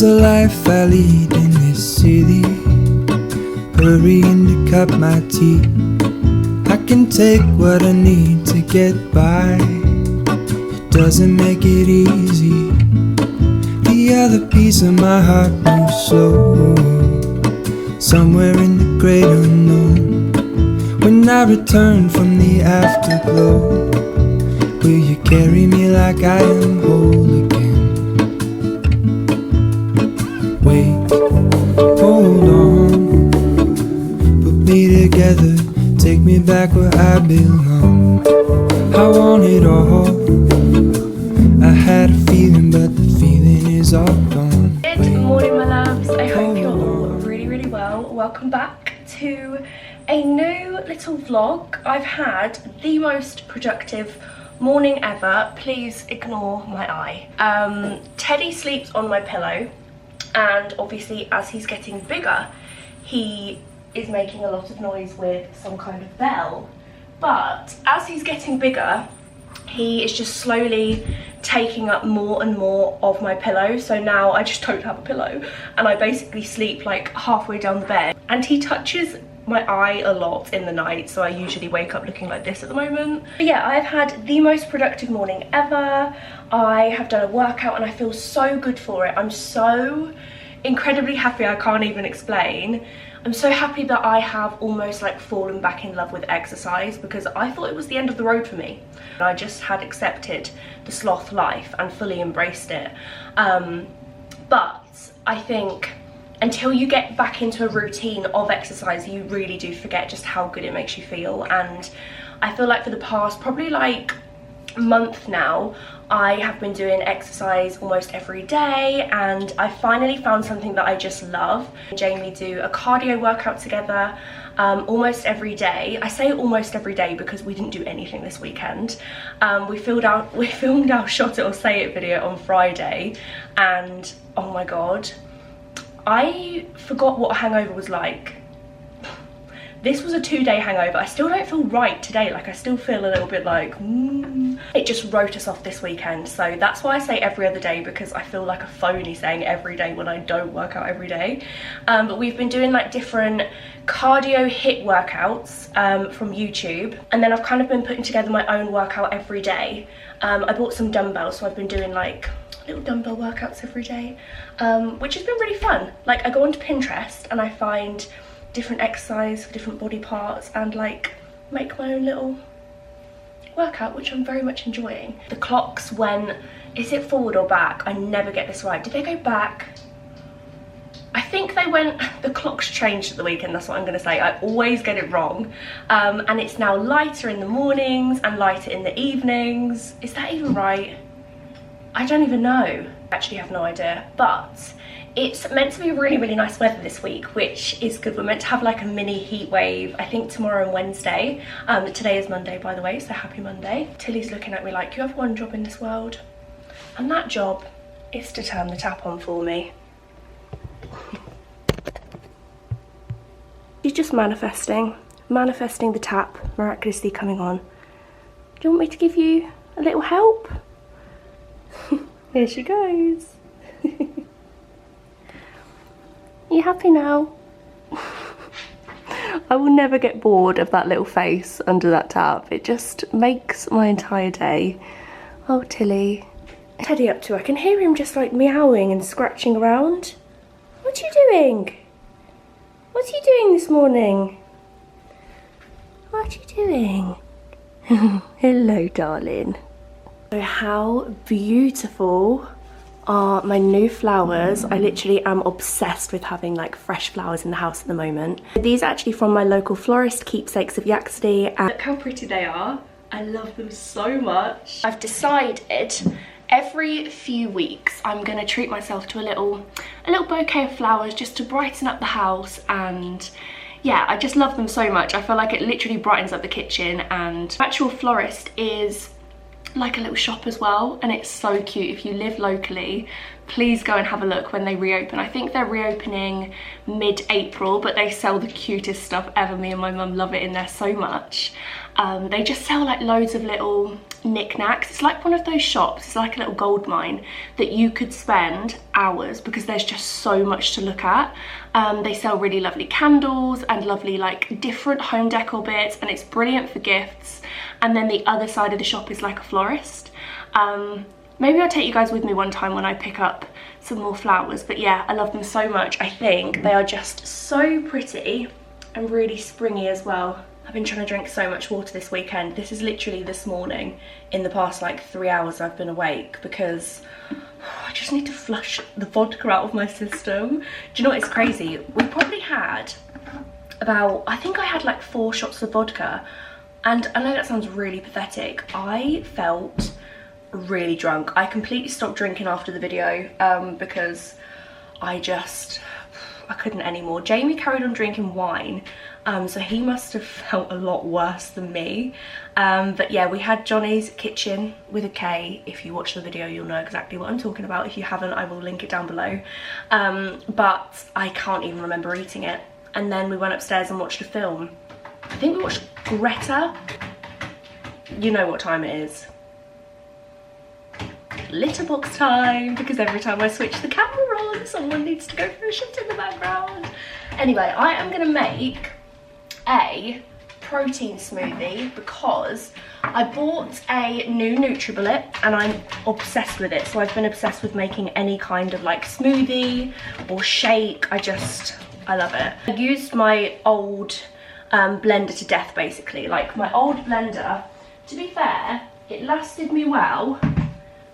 the life I lead in this city, hurrying to cut my teeth. I can take what I need to get by, it doesn't make it easy. The other piece of my heart moves slow, somewhere in the great unknown. When I return from the afterglow, will you carry me like I am whole again? Wait, hold on, put me together, take me back where I belong. I want it all, I had a feeling but the feeling is all gone. Good morning my loves, I hope you're all really well. Welcome back to a new little vlog. I've had the most productive morning ever. Please ignore my eye. Teddy sleeps on my pillow, and obviously as he's getting bigger he is making a lot of noise with some kind of bell, but as he's getting bigger he is just slowly taking up more and more of my pillow. So now I just don't have a pillow and I basically sleep like halfway down the bed, and he touches my eye a lot in the night, so I usually wake up looking like this at the moment. But yeah, I've had the most productive morning ever. I have done a workout and I feel so good for it. I'm so incredibly happy, I can't even explain. I'm so happy that I have almost like fallen back in love with exercise, because I thought it was the end of the road for me. I just had accepted the sloth life and fully embraced it. But I think until you get back into a routine of exercise, you really do forget just how good it makes you feel. And I feel like for the past probably like month now, I have been doing exercise almost every day, and I finally found something that I just love. Jamie do a cardio workout together almost every day. I say almost every day because we didn't do anything this weekend. We filmed our shot it or say it video on Friday, and oh my god, I forgot what a hangover was like. This was a 2-day hangover. I still don't feel right today. Like, I still feel a little bit like, It just wrote us off this weekend. So that's why I say every other day, because I feel like a phony saying every day when I don't work out every day. But we've been doing like different cardio HIIT workouts from YouTube. And then I've kind of been putting together my own workout every day. I bought some dumbbells, so I've been doing like little dumbbell workouts every day, which has been really fun. Like, I go onto Pinterest and I find different exercise for different body parts and like make my own little workout, which I'm very much enjoying. The clocks, when is it forward or back? I never get this right. Did they go back? I think they went, the clocks changed at the weekend, that's what I'm going to say. I always get it wrong. And it's now lighter in the mornings and lighter in the evenings. Is that even right? I don't even know. I actually have no idea. But it's meant to be really nice weather this week, which is good. We're meant to have like a mini heat wave, I think tomorrow and Wednesday. Today is Monday, by the way, so happy Monday. Tilly's looking at me like, you have one job in this world, and that job is to turn the tap on for me. She's just manifesting the tap miraculously coming on. Do you want me to give you a little help? Here she goes. You happy now? I will never get bored of that little face under that tap. It just makes my entire day. Oh, Tilly. What's Teddy up to? I can hear him just like meowing and scratching around. What are you doing? What are you doing this morning? What are you doing? Hello, darling. So how beautiful are my new flowers. I literally am obsessed with having like fresh flowers in the house at the moment. These are actually from my local florist, Keepsakes of Yaxley, and look how pretty they are. I love them so much. I've decided every few weeks I'm gonna treat myself to a little bouquet of flowers just to brighten up the house. And yeah, I just love them so much. I feel like it literally brightens up the kitchen, and the actual florist is like a little shop as well, and it's so cute. If you live locally, please go and have a look when they reopen. I think they're reopening mid-April, but they sell the cutest stuff ever. Me and my mum love it in there so much. They just sell like loads of little knickknacks. It's like one of those shops, it's like a little gold mine that you could spend hours because there's just so much to look at. They sell really lovely candles and lovely like different home decor bits, and it's brilliant for gifts. And then the other side of the shop is like a florist. Maybe I'll take you guys with me one time when I pick up some more flowers, but yeah, I love them so much. I think they are just so pretty and really springy as well. I've been trying to drink so much water this weekend. This is literally this morning. In the past like 3 hours I've been awake because I just need to flush the vodka out of my system. Do you know what, it's crazy? We probably had about, I think I had like 4 shots of vodka, and I know that sounds really pathetic. I felt really drunk. I completely stopped drinking after the video because I couldn't anymore. Jamie carried on drinking wine, so he must have felt a lot worse than me. But yeah, we had Johnny's Kitchen with a K. If you watch the video, you'll know exactly what I'm talking about. If you haven't, I will link it down below. But I can't even remember eating it. And then we went upstairs and watched a film. I think we watched Greta. You know what time it is. Litter box time, because every time I switch the camera on, someone needs to go for a shit in the background. Anyway, I am gonna make a protein smoothie because I bought a new NutriBullet and I'm obsessed with it. So I've been obsessed with making any kind of like smoothie or shake. I love it. I used my old blender to death basically. Like my old blender, to be fair, it lasted me well.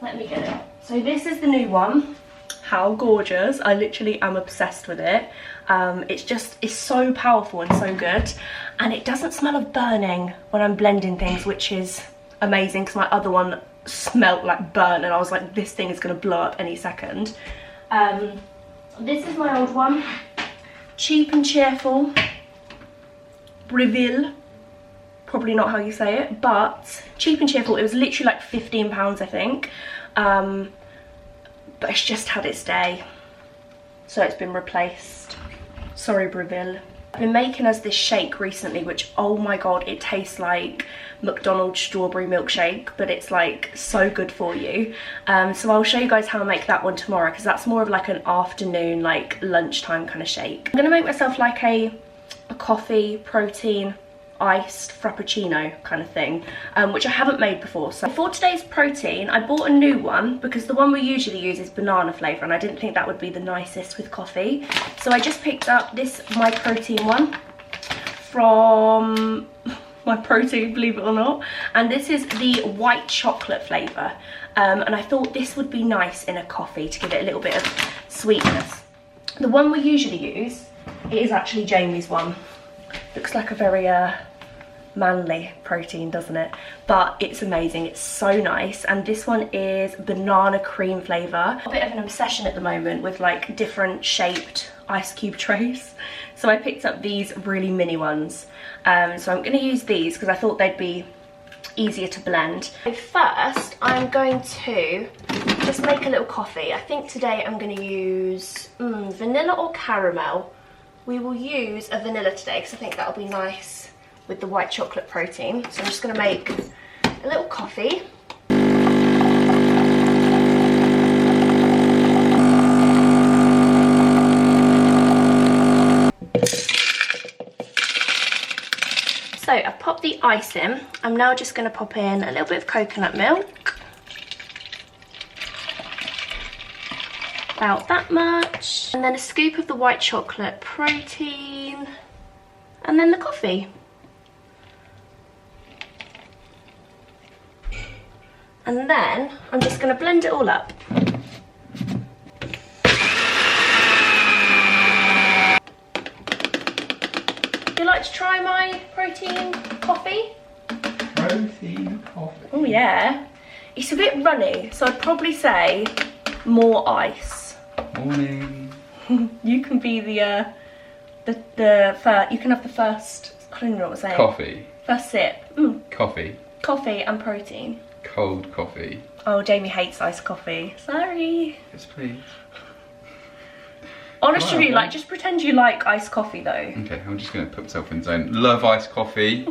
Let me get it. So this is the new one. How gorgeous. I literally am obsessed with it. It's so powerful and so good. And it doesn't smell of burning when I'm blending things, which is amazing because my other one smelled like burnt and I was like, this thing is gonna blow up any second. This is my old one. Cheap and Cheerful. Breville. Probably not how you say it, but Cheap and Cheerful. It was literally like £15, I think. But it's just had its day, so it's been replaced. Sorry, Breville. I've been making us this shake recently, which, oh my god, it tastes like McDonald's strawberry milkshake, but it's like so good for you. So I'll show you guys how I make that one tomorrow, because that's more of like an afternoon, like lunchtime kind of shake. I'm gonna make myself like a coffee, protein, iced frappuccino kind of thing, which I haven't made before. So for today's protein, I bought a new one because the one we usually use is banana flavour and I didn't think that would be the nicest with coffee. So I just picked up this My Protein one from My Protein, believe it or not, and this is the white chocolate flavour, and I thought this would be nice in a coffee to give it a little bit of sweetness. The one we usually use, it is actually Jamie's one. Looks like a very manly protein, doesn't it? But it's amazing, it's so nice. And this one is banana cream flavour. A bit of an obsession at the moment with like different shaped ice cube trays. So I picked up these really mini ones. So I'm going to use these because I thought they'd be easier to blend. So first, I'm going to just make a little coffee. I think today I'm going to use vanilla or caramel. We will use a vanilla today because I think that'll be nice with the white chocolate protein. So I'm just going to make a little coffee. So I've popped the ice in. I'm now just going to pop in a little bit of coconut milk. About that much, and then a scoop of the white chocolate protein, and then the coffee. And then I'm just going to blend it all up. Would you like to try my protein coffee? Protein coffee? Oh yeah. It's a bit runny, so I'd probably say more ice. Morning. You can be the first. You can have the first. I don't even know what I'm saying. Coffee. First sip. Coffee. Coffee and protein. Cold coffee. Oh, Jamie hates iced coffee. Sorry. Yes, please. Honestly, like, just pretend you like iced coffee though. Okay, I'm just going to put myself in the zone. Love iced coffee.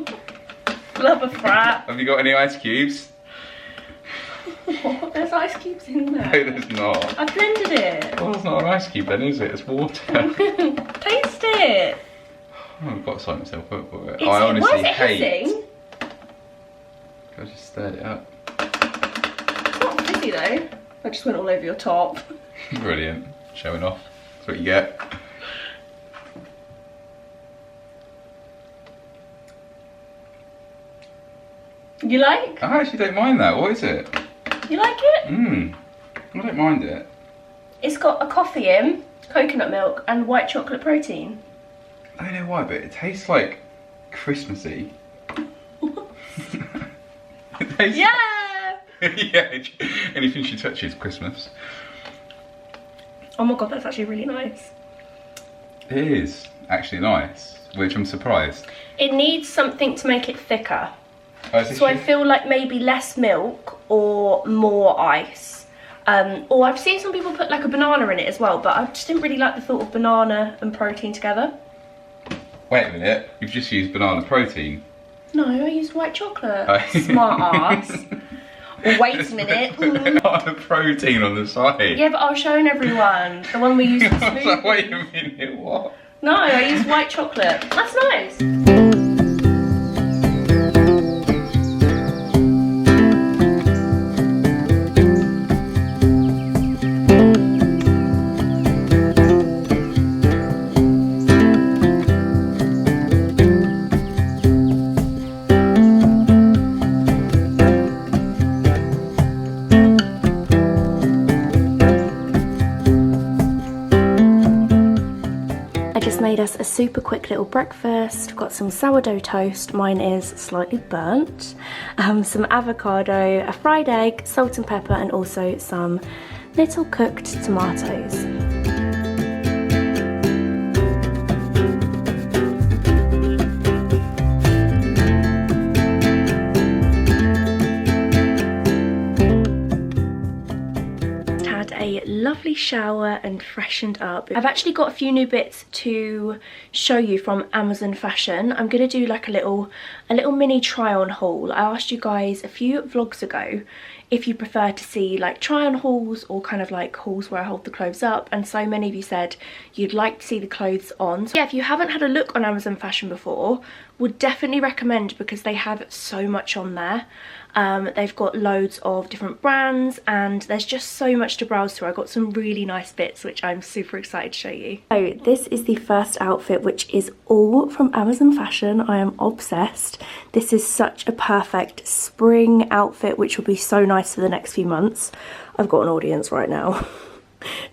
Love a frap. Have you got any ice cubes? What? There's ice cubes in there. No, there's not. I blended it. Well, it's not an ice cube then, is it? It's water. Taste it. Oh, I've got to sign myself up for it. Why I honestly is it hate. hissing? I just stirred it up. It's not fizzy though. I just went all over your top. Brilliant. Showing off. That's what you get. You like? I actually don't mind that. What is it? You like it? I don't mind it. It's got a coffee in, coconut milk, and white chocolate protein. I don't know why, but it tastes like Christmassy. It tastes Yeah! yeah, anything she touches, Christmas. Oh my god, that's actually really nice. It is actually nice, which I'm surprised. It needs something to make it thicker. Oh, is this So I you? feel like maybe less milk or more ice. Or I've seen some people put like a banana in it as well, but I just didn't really like the thought of banana and protein together. Wait a minute, you've just used banana protein. No, I used white chocolate. Oh. Smart ass. Wait a minute. Banana protein on the side. Yeah, but I was showing everyone. The one we used for I was like, smoothie. wait a minute, what? No, I used white chocolate. That's nice. Made us a super quick little breakfast. Got some sourdough toast, mine is slightly burnt, some avocado, a fried egg, salt and pepper, and also some little cooked tomatoes. A lovely shower and freshened up. I've actually got a few new bits to show you from Amazon Fashion. I'm gonna do like a little mini try on haul. I asked you guys a few vlogs ago if you prefer to see like try on hauls or kind of like hauls where I hold the clothes up, and so many of you said you'd like to see the clothes on. So yeah, if you haven't had a look on Amazon Fashion before, would definitely recommend, because they have so much on there. They've got loads of different brands and there's just so much to browse through. I got some really nice bits which I'm super excited to show you. So this is the first outfit, which is all from Amazon Fashion. I am obsessed. This is such a perfect spring outfit which will be so nice for the next few months. I've got an audience right now.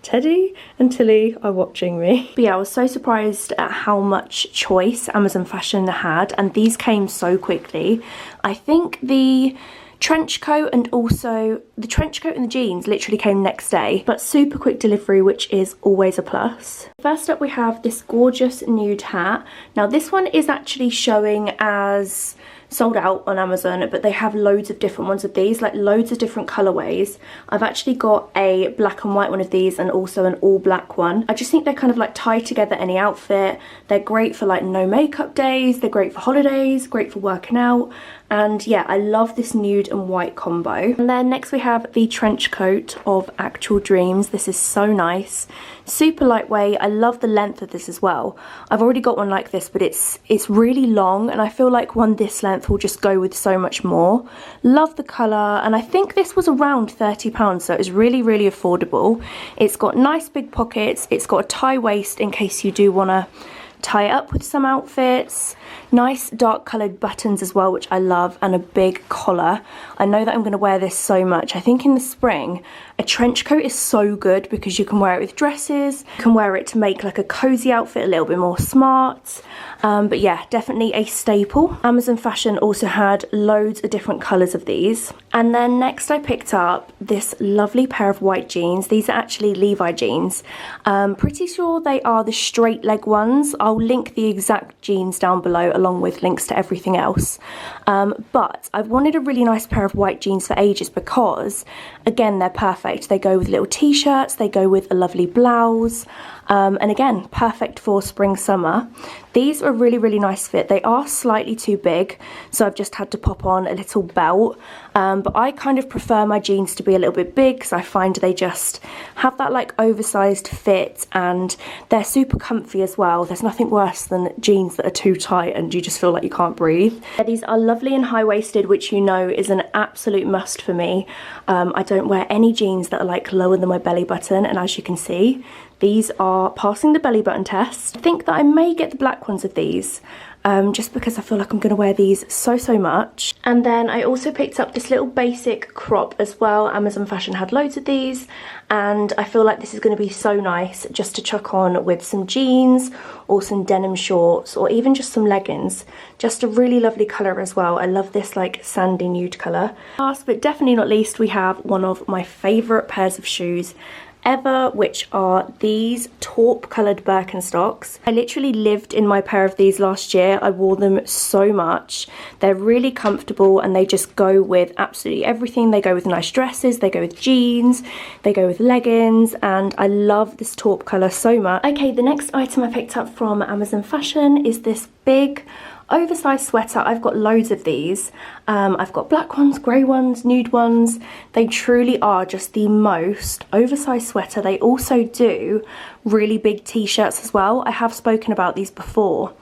Teddy and Tilly are watching me. But yeah, I was so surprised at how much choice Amazon Fashion had, and these came so quickly. I think the trench coat and also the trench coat and the jeans literally came next day, but super quick delivery, which is always a plus. First up we have this gorgeous nude hat. Now this one is actually showing as sold out on Amazon, but they have loads of different ones of these, like loads of different colorways. I've actually got a black and white one of these and also an all black one. I just think they're kind of like tie together any outfit. They're great for like no makeup days, they're great for holidays, great for working out. And yeah, I love this nude and white combo. And then next we have the trench coat of Actual Dreams. This is so nice, super lightweight. I love the length of this as well. I've already got one like this, but it's really long, and I feel like one this length will just go with so much more. Love the colour, and I think this was around £30, so it was really, really affordable. It's got nice big pockets, it's got a tie waist in case you do want to tie it up with some outfits. Nice dark coloured buttons as well, which I love, and a big collar. I know that I'm going to wear this so much. I think in the spring a trench coat is so good because you can wear it with dresses, you can wear it to make like a cozy outfit a little bit more smart. But yeah, definitely a staple. Amazon Fashion also had loads of different colours of these. And then next I picked up this lovely pair of white jeans. These are actually Levi jeans. Pretty sure they are the straight leg ones. I'll link the exact jeans down below along with links to everything else. But I've wanted a really nice pair of white jeans for ages because, again, they're perfect. They go with little t-shirts, they go with a lovely blouse. and again, perfect for spring, summer. These are a really, really nice fit. They are slightly too big, so I've just had to pop on a little belt. But I kind of prefer my jeans to be a little bit big because I find they just have that like oversized fit, and they're super comfy as well. There's nothing worse than jeans that are too tight and you just feel like you can't breathe. These are lovely and high-waisted, which you know is an absolute must for me. I don't wear any jeans that are like lower than my belly button, and as you can see, these are passing the belly button test. I think that I may get the black ones of these, just because I feel like I'm going to wear these so much. And then I also picked up this little basic crop as well. Amazon Fashion had loads of these, and I feel like this is going to be so nice just to chuck on with some jeans or some denim shorts or even just some leggings. Just a really lovely colour as well. I love this like sandy nude colour. Last but definitely not least, we have one of my favourite pairs of shoes ever, which are these taupe coloured Birkenstocks. I literally lived in my pair of these last year. I wore them so much. They're really comfortable and they just go with absolutely everything. They go with nice dresses, they go with jeans, they go with leggings, and I love this taupe colour so much. Okay, the next item I picked up from Amazon Fashion is this big oversized sweater. I've got loads of these. I've got black ones, grey ones, nude ones. They truly are just the most oversized sweater. They also do really big t-shirts as well. I have spoken about these before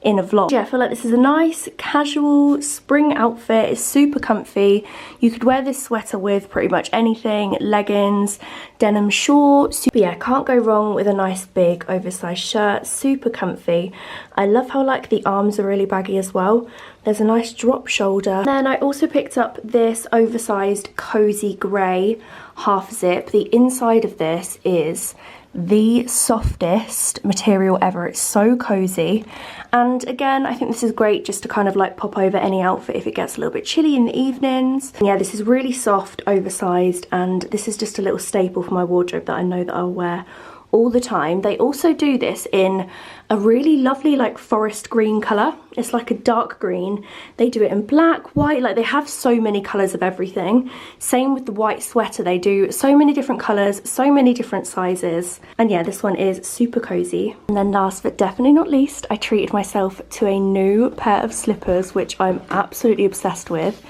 in a vlog. Yeah, I feel like this is a nice casual spring outfit. It's super comfy. You could wear this sweater with pretty much anything, leggings, denim shorts. But yeah, can't go wrong with a nice big oversized shirt, super comfy. I love how like the arms are really baggy as well. There's a nice drop shoulder. Then I also picked up this oversized cozy grey half zip. The inside of this is the softest material ever. It's so cozy, and again I think this is great just to kind of like pop over any outfit if it gets a little bit chilly in the evenings. And yeah, this is really soft, oversized, and this is just a little staple for my wardrobe that I know that I'll wear all the time. They also do this in a really lovely like forest green colour. It's like a dark green. They do it in black, white, like they have so many colours of everything. Same with the white sweater. They do so many different colours, so many different sizes. And yeah, this one is super cozy. And then last but definitely not least, I treated myself to a new pair of slippers, which I'm absolutely obsessed with.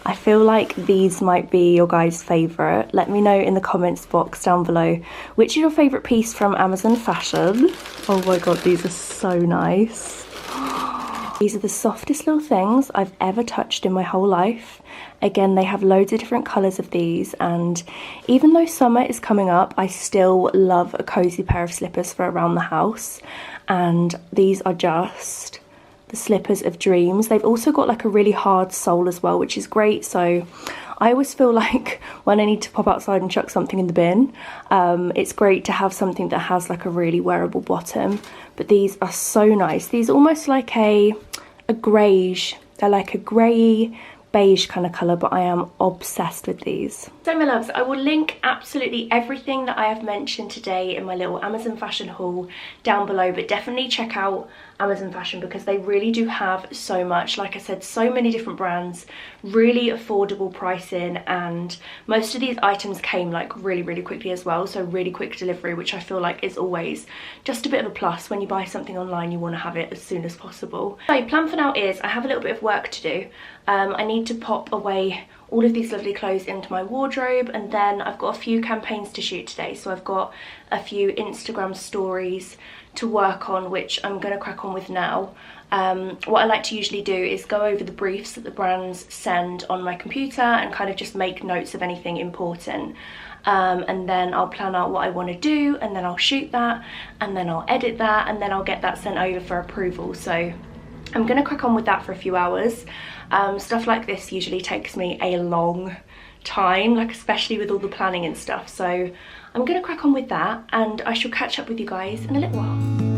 I feel like these might be your guys' favourite. Let me know in the comments box down below which is your favourite piece from Amazon Fashion. Oh my god, these are so nice. These are the softest little things I've ever touched in my whole life. Again, they have loads of different colours of these, and even though summer is coming up, I still love a cosy pair of slippers for around the house. And these are just the slippers of dreams. They've also got like a really hard sole as well, which is great. So I always feel like when I need to pop outside and chuck something in the bin, it's great to have something that has like a really wearable bottom. But these are so nice. These are almost like a greige. They're like a grey beige kind of colour, but I am obsessed with these. So my loves, I will link absolutely everything that I have mentioned today in my little Amazon Fashion haul down below, but definitely check out Amazon Fashion because they really do have so much. Like I said, so many different brands, really affordable pricing, and most of these items came like really quickly as well, so really quick delivery, which I feel like is always just a bit of a plus. When you buy something online, you want to have it as soon as possible. So plan for now is I have a little bit of work to do. I need to pop away all of these lovely clothes into my wardrobe, and then I've got a few campaigns to shoot today. So I've got a few Instagram stories to work on, which I'm going to crack on with now. What I like to usually do is go over the briefs that the brands send on my computer and kind of just make notes of anything important. And then I'll plan out what I want to do, and then I'll shoot that, and then I'll edit that, and then I'll get that sent over for approval. So I'm going to crack on with that for a few hours. Stuff like this usually takes me a long time, like especially with all the planning and stuff. So I'm going to crack on with that, and I shall catch up with you guys in a little while.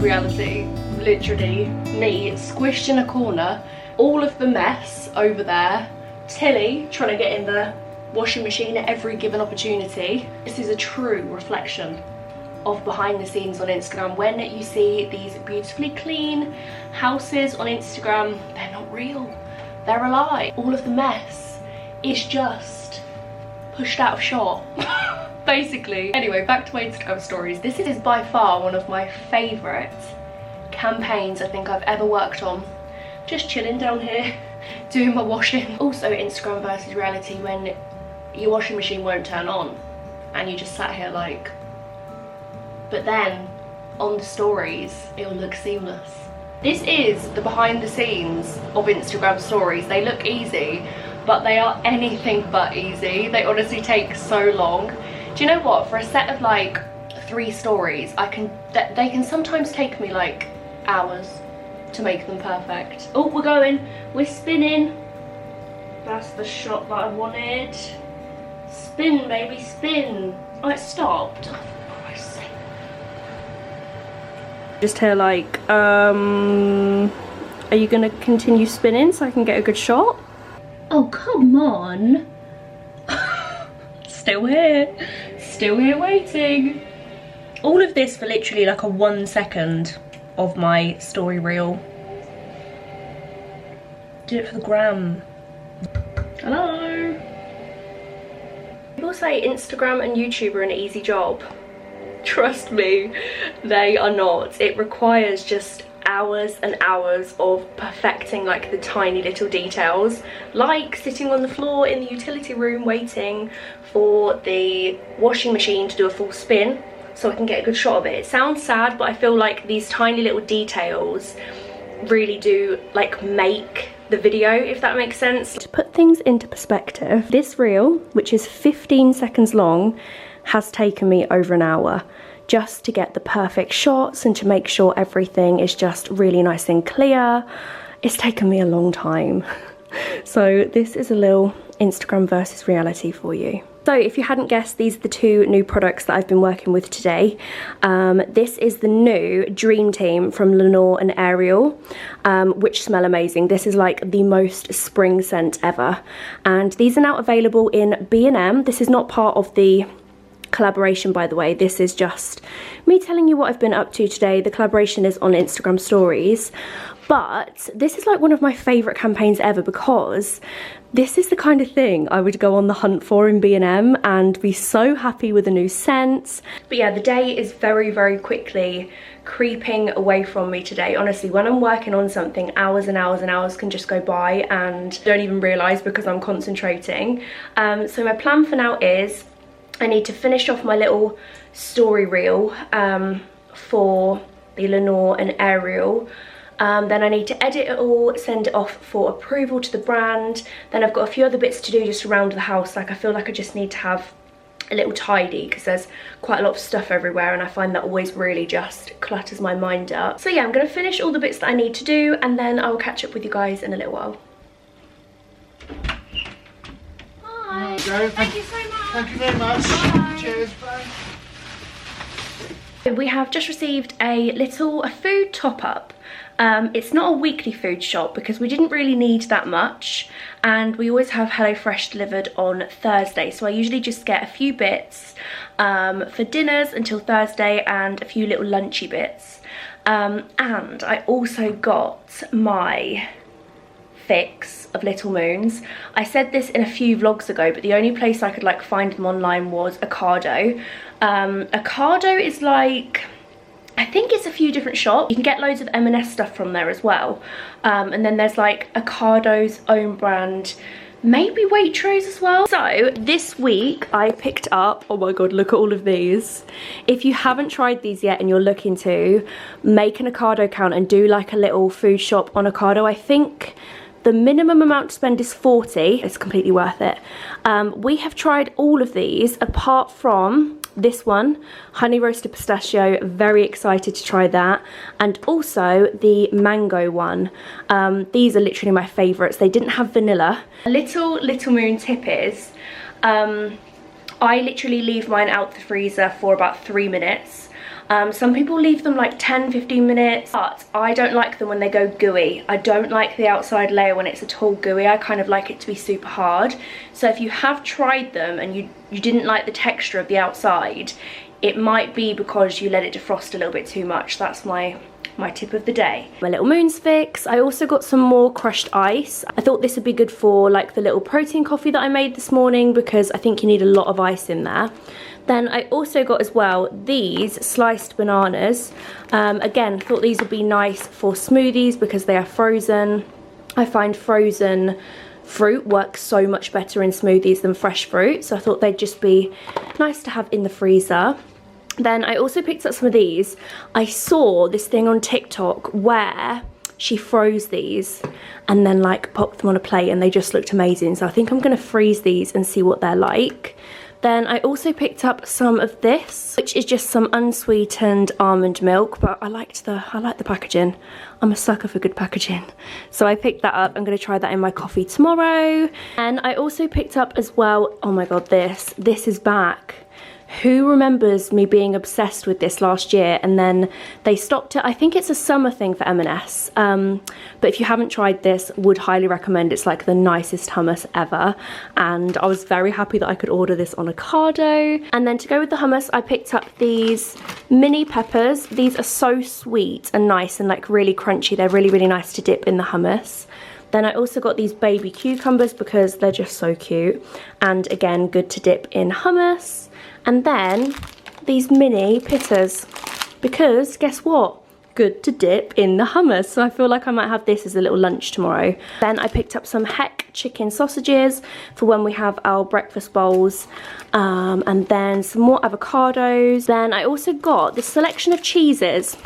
reality. Literally me squished in a corner, all of the mess over there, Tilly trying to get in the washing machine at every given opportunity. This is a true reflection of behind the scenes on Instagram. When you see these beautifully clean houses on Instagram, they're not real, they're a lie. All of the mess is just pushed out of shot. Basically. Anyway, back to my Instagram stories. This is by far one of my favourite campaigns I think I've ever worked on. Just chilling down here, doing my washing. Also Instagram versus reality, when your washing machine won't turn on and you just sat here like, but then on the stories it'll look seamless. This is the behind the scenes of Instagram stories. They look easy, but they are anything but easy. They honestly take so long. Do you know what? For a set of like 3 stories, they can sometimes take me like hours to make them perfect. Oh, we're spinning. That's the shot that I wanted. Spin, baby, spin. Oh, it stopped. Oh, for Christ's sake. Just here like, are you gonna continue spinning so I can get a good shot? Oh, come on. Still here waiting. All of this for literally like a 1 second of my story reel. Do it for the gram. Hello. People say Instagram and YouTube are an easy job. Trust me, they are not. It requires just hours and hours of perfecting like the tiny little details, like sitting on the floor in the utility room waiting for the washing machine to do a full spin so I can get a good shot of it. It sounds sad, but I feel like these tiny little details really do like make the video, if that makes sense. To put things into perspective, this reel, which is 15 seconds long, has taken me over an hour just to get the perfect shots and to make sure everything is just really nice and clear. It's taken me a long time. So this is a little Instagram versus reality for you. So if you hadn't guessed, these are the 2 new products that I've been working with today. This is the new Dream Team from Lenore and Ariel, which smell amazing. This is like the most spring scent ever. And these are now available in B&M. This is not part of the collaboration, by the way. This is just me telling you what I've been up to today. The collaboration is on Instagram stories, but this is like one of my favorite campaigns ever because this is the kind of thing I would go on the hunt for in B&M and be so happy with a new scent. But yeah, the day is very, very quickly creeping away from me today. Honestly, when I'm working on something, hours and hours and hours can just go by and don't even realise because I'm concentrating. So my plan for now is I need to finish off my little story reel for the Lenore and Ariel. Then I need to edit it all, send it off for approval to the brand. Then I've got a few other bits to do just around the house. Like I feel like I just need to have a little tidy because there's quite a lot of stuff everywhere and I find that always really just clutters my mind up. So yeah, I'm going to finish all the bits that I need to do and then I will catch up with you guys in a little while. Hi. Thank you so much. Thank you very much. Bye. Cheers. Bye. We have just received a food top-up. It's not a weekly food shop because we didn't really need that much and we always have HelloFresh delivered on Thursday, so I usually just get a few bits for dinners until Thursday and a few little lunchy bits, and I also got my fix of Little Moons. I said this in a few vlogs ago, but the only place I could like find them online was Ocado. Ocado is like, I think it's a few different shops. You can get loads of M&S stuff from there as well. And then there's like Ocado's own brand, maybe Waitrose as well. So this week I picked up, oh my god, look at all of these. If you haven't tried these yet and you're looking to, make an Ocado account and do like a little food shop on Ocado. I think the minimum amount to spend is 40. It's completely worth it. We have tried all of these apart from this one, honey roasted pistachio. Very excited to try that. And also the mango one. These are literally my favourites. They didn't have vanilla. A Little Moon tip is, I literally leave mine out the freezer for about 3 minutes. Some people leave them like 10-15 minutes, but I don't like them when they go gooey. I don't like the outside layer when it's at all gooey. I kind of like it to be super hard. So if you have tried them and you didn't like the texture of the outside, it might be because you let it defrost a little bit too much. That's my tip of the day. My little moons fix. I also got some more crushed ice. I thought this would be good for like the little protein coffee that I made this morning, because I think you need a lot of ice in there. Then I also got as well these sliced bananas. Again, thought these would be nice for smoothies because they are frozen. I find frozen fruit works so much better in smoothies than fresh fruit, so I thought they'd just be nice to have in the freezer. Then I also picked up some of these. I saw this thing on TikTok where she froze these and then like popped them on a plate, and they just looked amazing. So I think I'm going to freeze these and see what they're like. Then I also picked up some of this, which is just some unsweetened almond milk, but I like the packaging. I'm a sucker for good packaging. So I picked that up. I'm going to try that in my coffee tomorrow. And I also picked up as well, oh my god, this is back. Who remembers me being obsessed with this last year and then they stopped it? I think it's a summer thing for M&S, but if you haven't tried this, would highly recommend. It's like the nicest hummus ever, and I was very happy that I could order this on Ocado. And then to go with the hummus, I picked up these mini peppers. These are so sweet and nice and like really crunchy. They're really, really nice to dip in the hummus. Then I also got these baby cucumbers because they're just so cute, and again, good to dip in hummus. And then these mini pitters, because guess what? Good to dip in the hummus. So I feel like I might have this as a little lunch tomorrow. Then I picked up some Heck chicken sausages for when we have our breakfast bowls. And then some more avocados. Then I also got this selection of cheeses.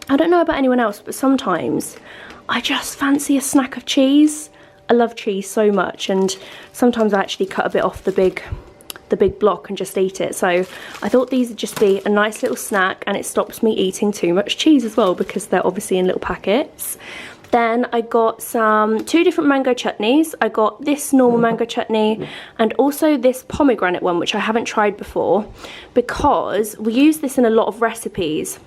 I don't know about anyone else, but sometimes I just fancy a snack of cheese. I love cheese so much, and sometimes I actually cut a bit off the big block and just eat it. So I thought these would just be a nice little snack, and it stops me eating too much cheese as well because they're obviously in little packets. Then I got two different mango chutneys. I got this normal mango chutney and also this pomegranate one, which I haven't tried before because we use this in a lot of recipes.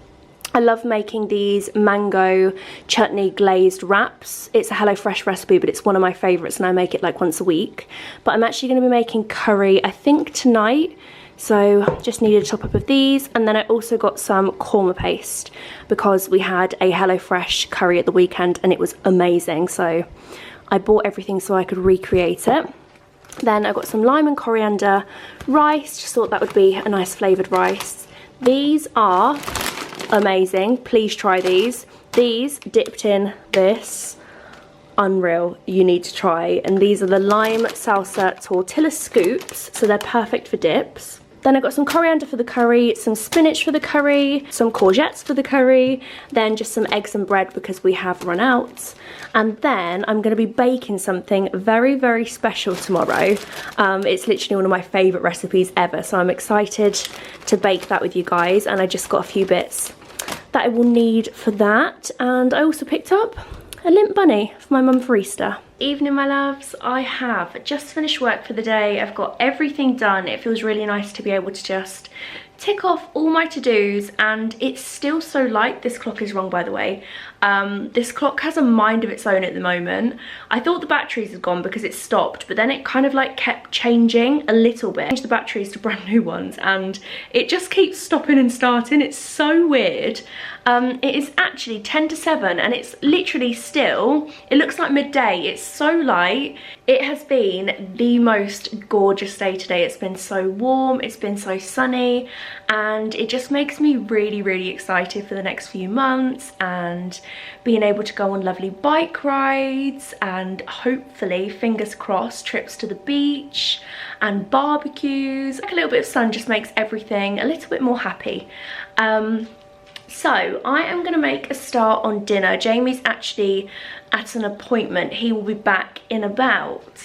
I love making these mango chutney glazed wraps. It's a HelloFresh recipe, but it's one of my favourites and I make it like once a week. But I'm actually going to be making curry, I think, tonight. So just needed a top up of these. And then I also got some korma paste because we had a HelloFresh curry at the weekend and it was amazing. So I bought everything so I could recreate it. Then I got some lime and coriander rice. Just thought that would be a nice flavoured rice. These are amazing. Please try these. These dipped in this. Unreal. You need to try. And these are the lime salsa tortilla scoops, so they're perfect for dips. Then I got some coriander for the curry, some spinach for the curry, some courgettes for the curry, then just some eggs and bread because we have run out. And then I'm going to be baking something very, very special tomorrow. It's literally one of my favourite recipes ever, so I'm excited to bake that with you guys. And I just got a few bits that I will need for that. And I also picked up a limp bunny for my mum for Easter. Evening, my loves. I have just finished work for the day. I've got everything done. It feels really nice to be able to just tick off all my to-dos, and it's still so light. This clock is wrong, by the way. This clock has a mind of its own at the moment. I thought the batteries had gone because it stopped, but then it kind of like kept changing a little bit. I changed the batteries to brand new ones and it just keeps stopping and starting. It's so weird. It is actually 10 to 7 and it's literally still, it looks like midday. It's so light. It has been the most gorgeous day today. It's been so warm, it's been so sunny, and it just makes me really, really excited for the next few months and being able to go on lovely bike rides and hopefully, fingers crossed, trips to the beach and barbecues. Like a little bit of sun just makes everything a little bit more happy. So I am going to make a start on dinner. Jamie's actually at an appointment. He will be back in about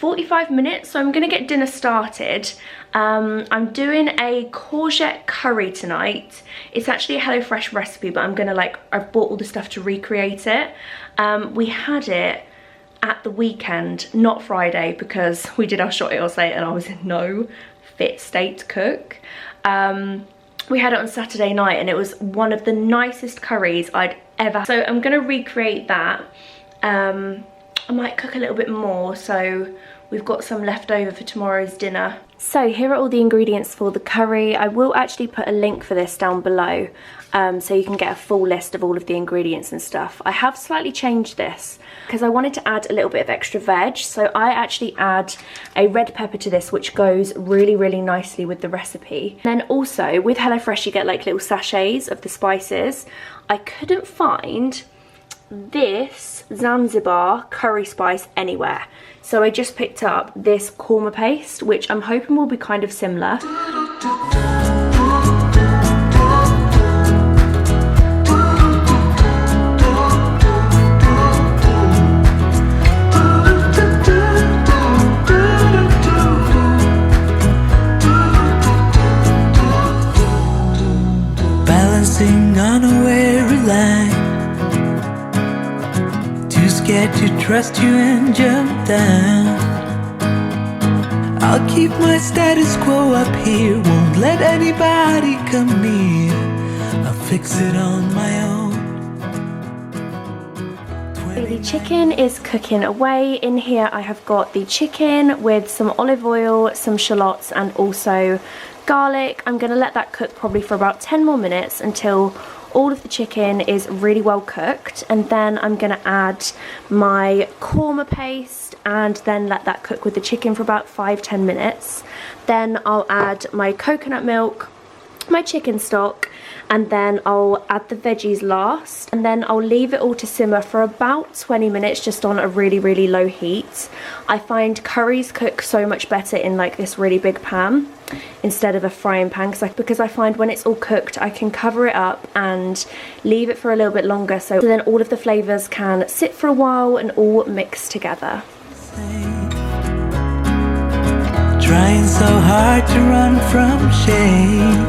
45 minutes, so I'm going to get dinner started. I'm doing a courgette curry tonight. It's actually a HelloFresh recipe, but I'm going to I've bought all the stuff to recreate it. We had it at the weekend, not Friday, because we did our shot it or say it and I was in no fit state to cook. we had it on Saturday night and it was one of the nicest curries I'd ever. So I'm gonna recreate that. I might cook a little bit more, so we've got some left over for tomorrow's dinner. So here are all the ingredients for the curry. I will actually put a link for this down below, so you can get a full list of all of the ingredients and stuff. I have slightly changed this because I wanted to add a little bit of extra veg, so I actually add a red pepper to this, which goes really, really nicely with the recipe. Then also with HelloFresh you get like little sachets of the spices. I couldn't find this Zanzibar curry spice anywhere, so I just picked up this korma paste, which I'm hoping will be kind of similar. Balancing on a weary line, too scared to trust you and jump down. I'll keep my status quo up here, won't let anybody come near. I'll fix it on my own. The chicken is cooking away. In here I have got the chicken with some olive oil, some shallots and also garlic. I'm going to let that cook probably for about 10 more minutes until all of the chicken is really well cooked, and then I'm going to add my korma paste and then let that cook with the chicken for about 5-10 minutes. Then I'll add my coconut milk, my chicken stock, and then I'll add the veggies last, and then I'll leave it all to simmer for about 20 minutes just on a really, really low heat. I find curries cook so much better in like this really big pan instead of a frying pan, because I find when it's all cooked I can cover it up and leave it for a little bit longer, so then all of the flavours can sit for a while and all mix together. Trying so hard to run from shame,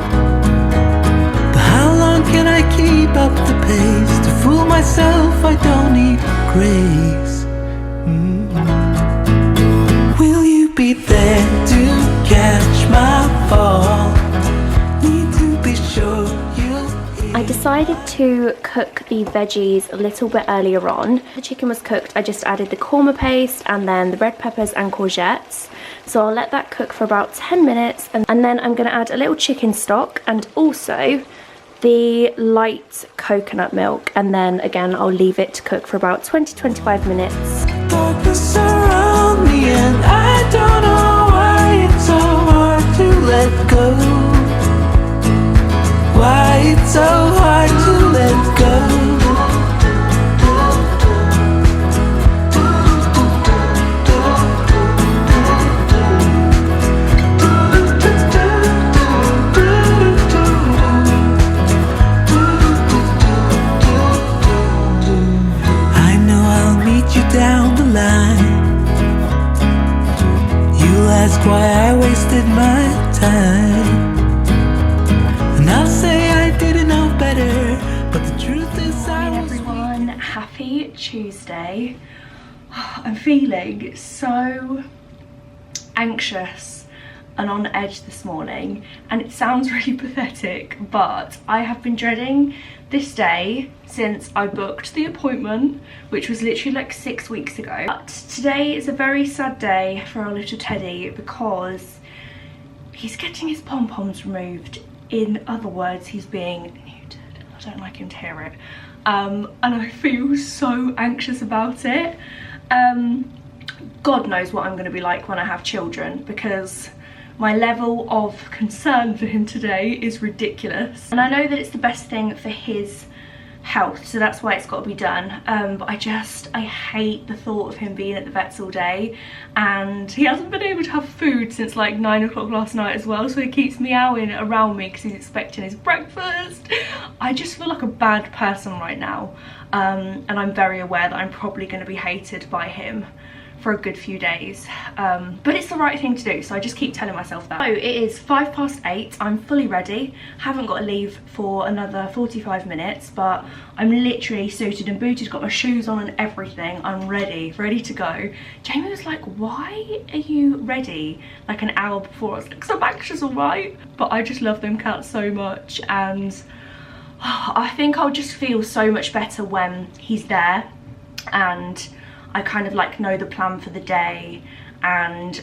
but how long can I keep up the pace? To fool myself I don't need grace. Will you be there to catch my fall? Need to be sure you'll hear. I decided to cook the veggies a little bit earlier on. The chicken was cooked, I just added the korma paste and then the red peppers and courgettes. So I'll let that cook for about 10 minutes and then I'm going to add a little chicken stock and also the light coconut milk, and then again I'll leave it to cook for about 20-25 minutes. Darkness around me and I don't know why it's so hard to let go. Why it's so hard to let go. Down the line, you'll ask why I wasted my time, and I'll say I didn't know better, but the truth is I was weak. Everyone, happy Tuesday. I'm feeling so anxious and on edge this morning, and it sounds really pathetic, but I have been dreading this day since I booked the appointment, which was literally like 6 weeks ago. But today is a very sad day for our little Teddy because he's getting his pom-poms removed. In other words, he's being neutered. I don't like him to hear it. And I feel so anxious about it. God knows what I'm going to be like when I have children, because my level of concern for him today is ridiculous. And I know that it's the best thing for his health, so that's why it's got to be done. But I hate the thought of him being at the vet's all day, and he hasn't been able to have food since like 9 o'clock last night as well, so he keeps meowing around me because he's expecting his breakfast. I just feel like a bad person right now. and I'm very aware that I'm probably going to be hated by him for a good few days, but it's the right thing to do, so I just keep telling myself that. So it is 8:05. I'm fully ready, haven't got to leave for another 45 minutes, but I'm literally suited and booted, got my shoes on and everything. I'm ready to go. Jamie was like, why are you ready like an hour before? I was like, 'cause I'm anxious, alright, but I just love them cats so much, and I think I'll just feel so much better when he's there and I kind of like know the plan for the day. And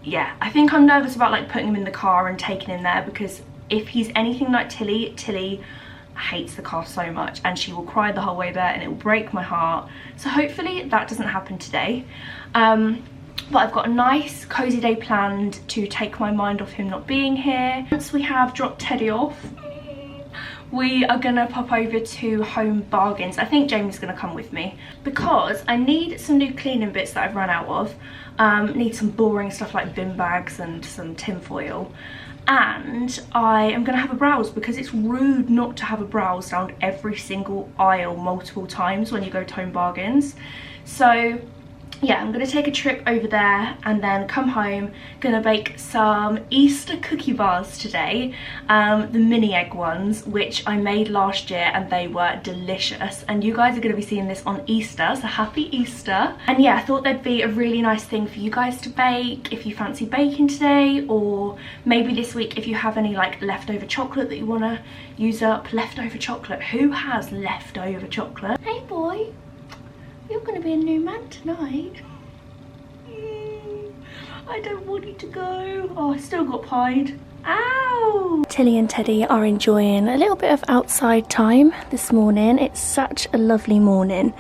yeah, I think I'm nervous about like putting him in the car and taking him there, because if he's anything like Tilly hates the car so much and she will cry the whole way there and it will break my heart. So hopefully that doesn't happen today. But I've got a nice cozy day planned to take my mind off him not being here. Once we have dropped Teddy off, we are gonna pop over to Home Bargains. I think Jamie's gonna come with me because I need some new cleaning bits that I've run out of. Need some boring stuff like bin bags and some tin foil. And I am gonna have a browse because it's rude not to have a browse down every single aisle multiple times when you go to Home Bargains. So yeah, I'm gonna take a trip over there and then come home. Gonna bake some Easter cookie bars today, the mini egg ones, which I made last year and they were delicious. And you guys are gonna be seeing this on Easter, so happy Easter. And yeah, I thought that'd be a really nice thing for you guys to bake if you fancy baking today, or maybe this week if you have any like leftover chocolate that you wanna use up. Leftover chocolate, who has leftover chocolate? Hey boy. You're going to be a new man tonight. I don't want you to go. Oh, I still got pied. Ow! Tilly and Teddy are enjoying a little bit of outside time this morning. It's such a lovely morning.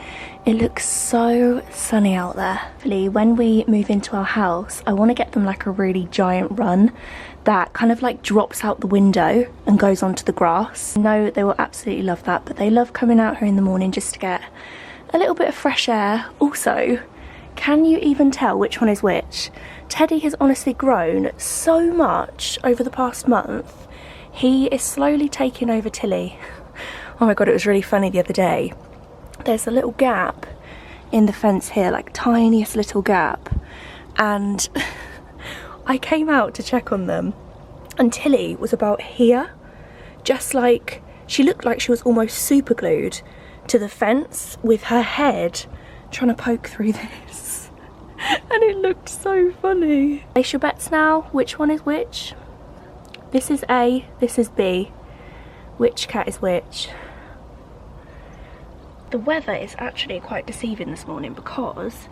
It looks so sunny out there. Hopefully, when we move into our house, I want to get them like a really giant run that kind of like drops out the window and goes onto the grass. I know they will absolutely love that, but they love coming out here in the morning just to get a little bit of fresh air. Also, can you even tell which one is which? Teddy has honestly grown so much over the past month. He is slowly taking over Tilly. Oh my god, it was really funny the other day. There's a little gap in the fence here, like tiniest little gap. And I came out to check on them and Tilly was about here. Just like, she looked like she was almost super glued to the fence with her head trying to poke through this. And it looked so funny. Place your bets now. Which one is which? This is A, this is B. Which cat is which? The weather is actually quite deceiving this morning because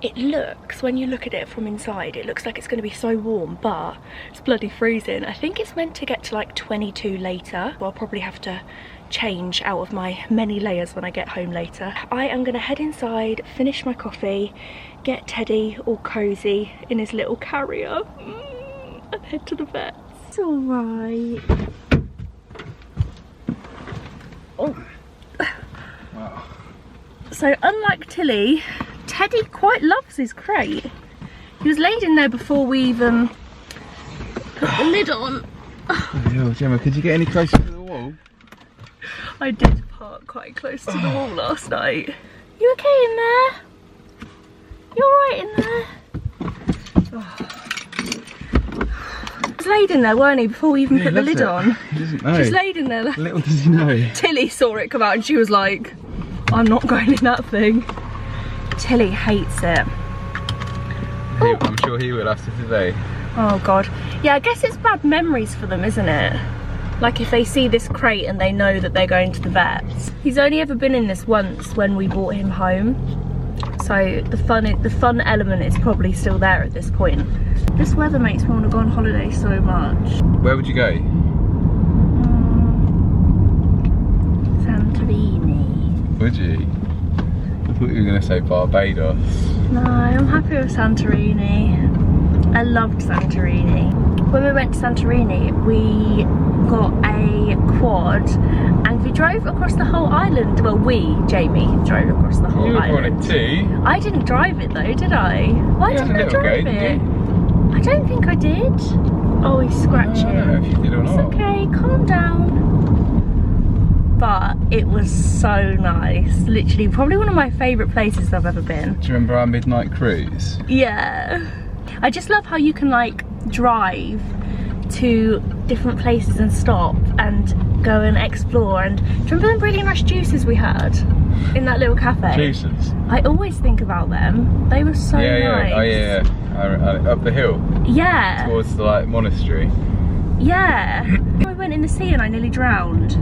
it looks, when you look at it from inside, it looks like it's going to be so warm, but it's bloody freezing. I think it's meant to get to like 22 later. I'll probably have to change out of my many layers when I get home later. I am gonna head inside, finish my coffee, get Teddy all cozy in his little carrier and head to the vet. It's alright. Oh. Wow. So unlike Tilly, Teddy quite loves his crate. He was laid in there before we even put the lid on. Yo, Gemma, could you get any closer to the wall? I did park quite close to the wall last night. You okay in there? You alright in there? Oh. He was laid in there, weren't he, before we even put the lid on? He doesn't know. Just laid in there. Little does he know. Tilly saw it come out and she was like, I'm not going in that thing. Tilly hates it. I'm sure he will after today. Oh god. Yeah, I guess it's bad memories for them, isn't it? Like if they see this crate and they know that they're going to the vets. He's only ever been in this once when we brought him home. So the fun element is probably still there at this point. This weather makes me want to go on holiday so much. Where would you go? Santorini. Would you? I thought you were going to say Barbados. No, I'm happy with Santorini. I loved Santorini. When we went to Santorini, we got a quad and we drove across the whole island. Well, Jamie drove across the whole island. You were on it too. I didn't drive it though, did I? Why didn't I drive it? I don't think I did. Oh, he's scratching. I don't know if you did or not. It's okay, calm down. but it was so nice. Literally, probably one of my favourite places I've ever been. Do you remember our midnight cruise? Yeah. I just love how you can like drive to different places and stop and go and explore. And do you remember them really nice juices we had in that little cafe? Juices? I always think about them. They were so nice. Oh yeah. Up the hill? Yeah. Towards the like monastery? Yeah. I went in the sea and I nearly drowned.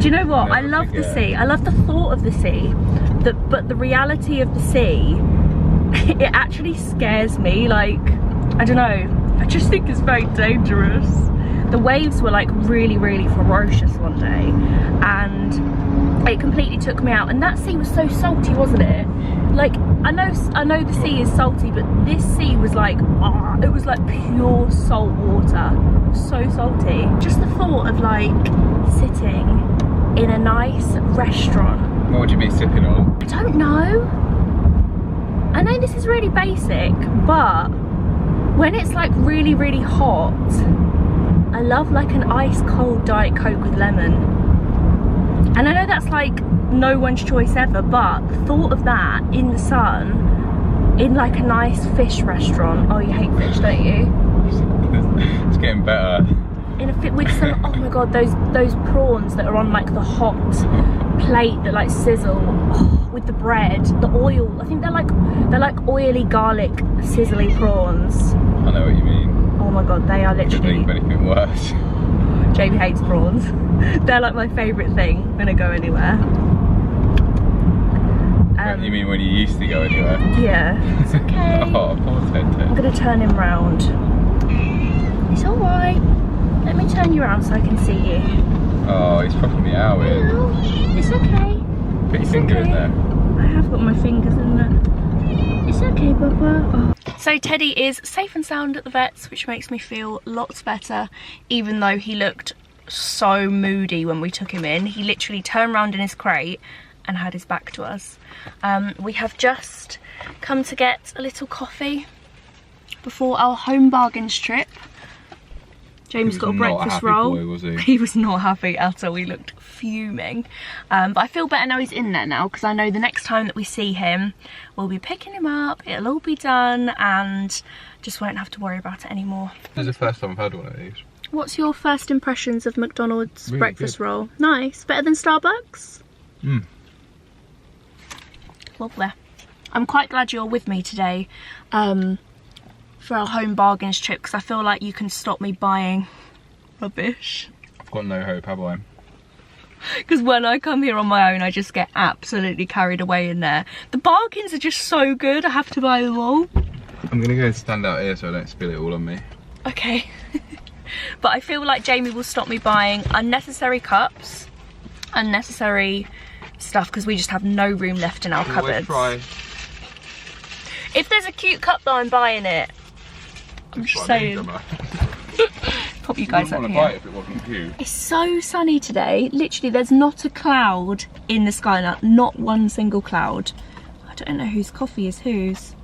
Do you know what? I love the sea. I love the thought of the sea. But the reality of the sea, it actually scares me. Like, I don't know. I just think it's very dangerous. The waves were like really, really ferocious one day, and it completely took me out. And that sea was so salty, wasn't it? Like, I know the sea is salty, but this sea was like, it was like pure salt water. So salty. Just the thought of like sitting in a nice restaurant. What would you be sipping on? I don't know. I know this is really basic, but when it's like really, really hot, I love like an ice cold Diet Coke with lemon. And I know that's like no one's choice ever, but the thought of that in the sun, in like a nice fish restaurant. Oh, you hate fish, don't you? It's getting better. In a fit with some, oh my god, those prawns that are on like the hot plate that like sizzle, with the bread, the oil. I think they're like oily garlic sizzly prawns. I know what you mean. Oh my god, they are literally. Couldn't think of anything worse. Jamie hates prawns. They're like my favourite thing when I go anywhere. You mean when you used to go anywhere? Yeah. It's okay. Oh, poor Ted. I'm gonna turn him round. It's alright. Let me turn you around so I can see you. Oh, he's popping me out here. No, it's okay. Put your finger in there. I have got my fingers in there. It's okay, Bubba. Oh. So Teddy is safe and sound at the vet's, which makes me feel lots better, even though he looked so moody when we took him in. He literally turned around in his crate and had his back to us. We have just come to get a little coffee before our home bargains trip. Jamie's got a breakfast roll. Boy, was he? He was not happy at all. He looked fuming. But I feel better now he's in there now, because I know the next time that we see him, we'll be picking him up, it'll all be done, and just won't have to worry about it anymore. This is the first time I've had one of these. What's your first impressions of McDonald's Really breakfast good. roll? Nice. Better than Starbucks? Mm. Lovely. I'm quite glad you're with me today for our home bargains trip, because I feel like you can stop me buying rubbish. I've got no hope, have I? Because when I come here on my own, I just get absolutely carried away in there. The bargains are just so good, I have to buy them all. I'm gonna go and stand out here so I don't spill it all on me. Okay. But I feel like Jamie will stop me buying unnecessary cups, unnecessary stuff, because we just have no room left in our cupboards. Try. If there's a cute cup though, I'm buying it. I'm just saying. Pop you guys up here. here. Buy it if it wasn't cute. It's so sunny today. Literally, there's not a cloud in the sky. Not one single cloud. I don't know whose coffee is whose.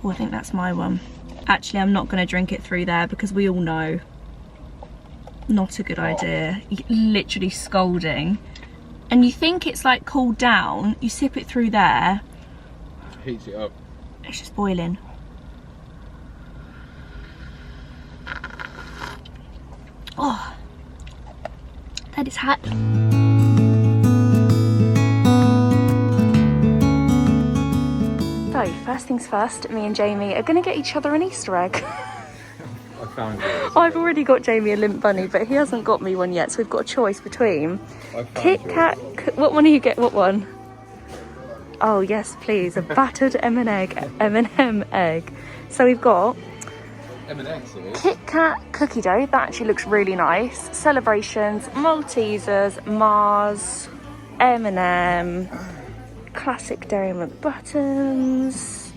Oh, I think that's my one. Actually, I'm not going to drink it through there, because we all know. Not a good idea. Literally scalding. And you think it's like cooled down. You sip it through there. Heats it up. It's just boiling. Oh, that is hot. So, first things first, me and Jamie are going to get each other an Easter egg. I found yours. I've already got Jamie a limp bunny, but he hasn't got me one yet, so we've got a choice between Kit Kat. What one do you get? What one? Oh yes, please, a battered M&M egg. So we've got Kit Kat cookie dough. That actually looks really nice. Celebrations, Maltesers, Mars, M&M, classic Dairy Milk buttons,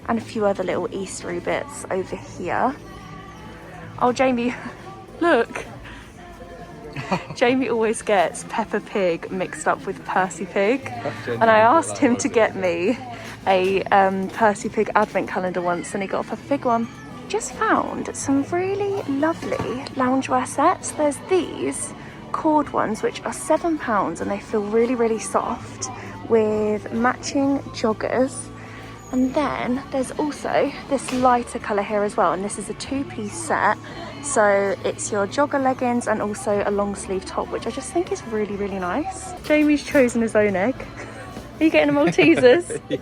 and a few other little Eastery bits over here. Oh, Jamie, look. Jamie always gets Peppa Pig mixed up with Percy Pig, and I asked him to get me a Percy Pig advent calendar once, and he got a Peppa Pig one. Just found some really lovely loungewear sets. There's these cord ones, which are £7 and they feel really, really soft, with matching joggers. And then there's also this lighter colour here as well, and this is a 2-piece set. So it's your jogger leggings and also a long sleeve top, which I just think is really, really nice. Jamie's chosen his own egg. Are you getting a Maltesers? Yeah.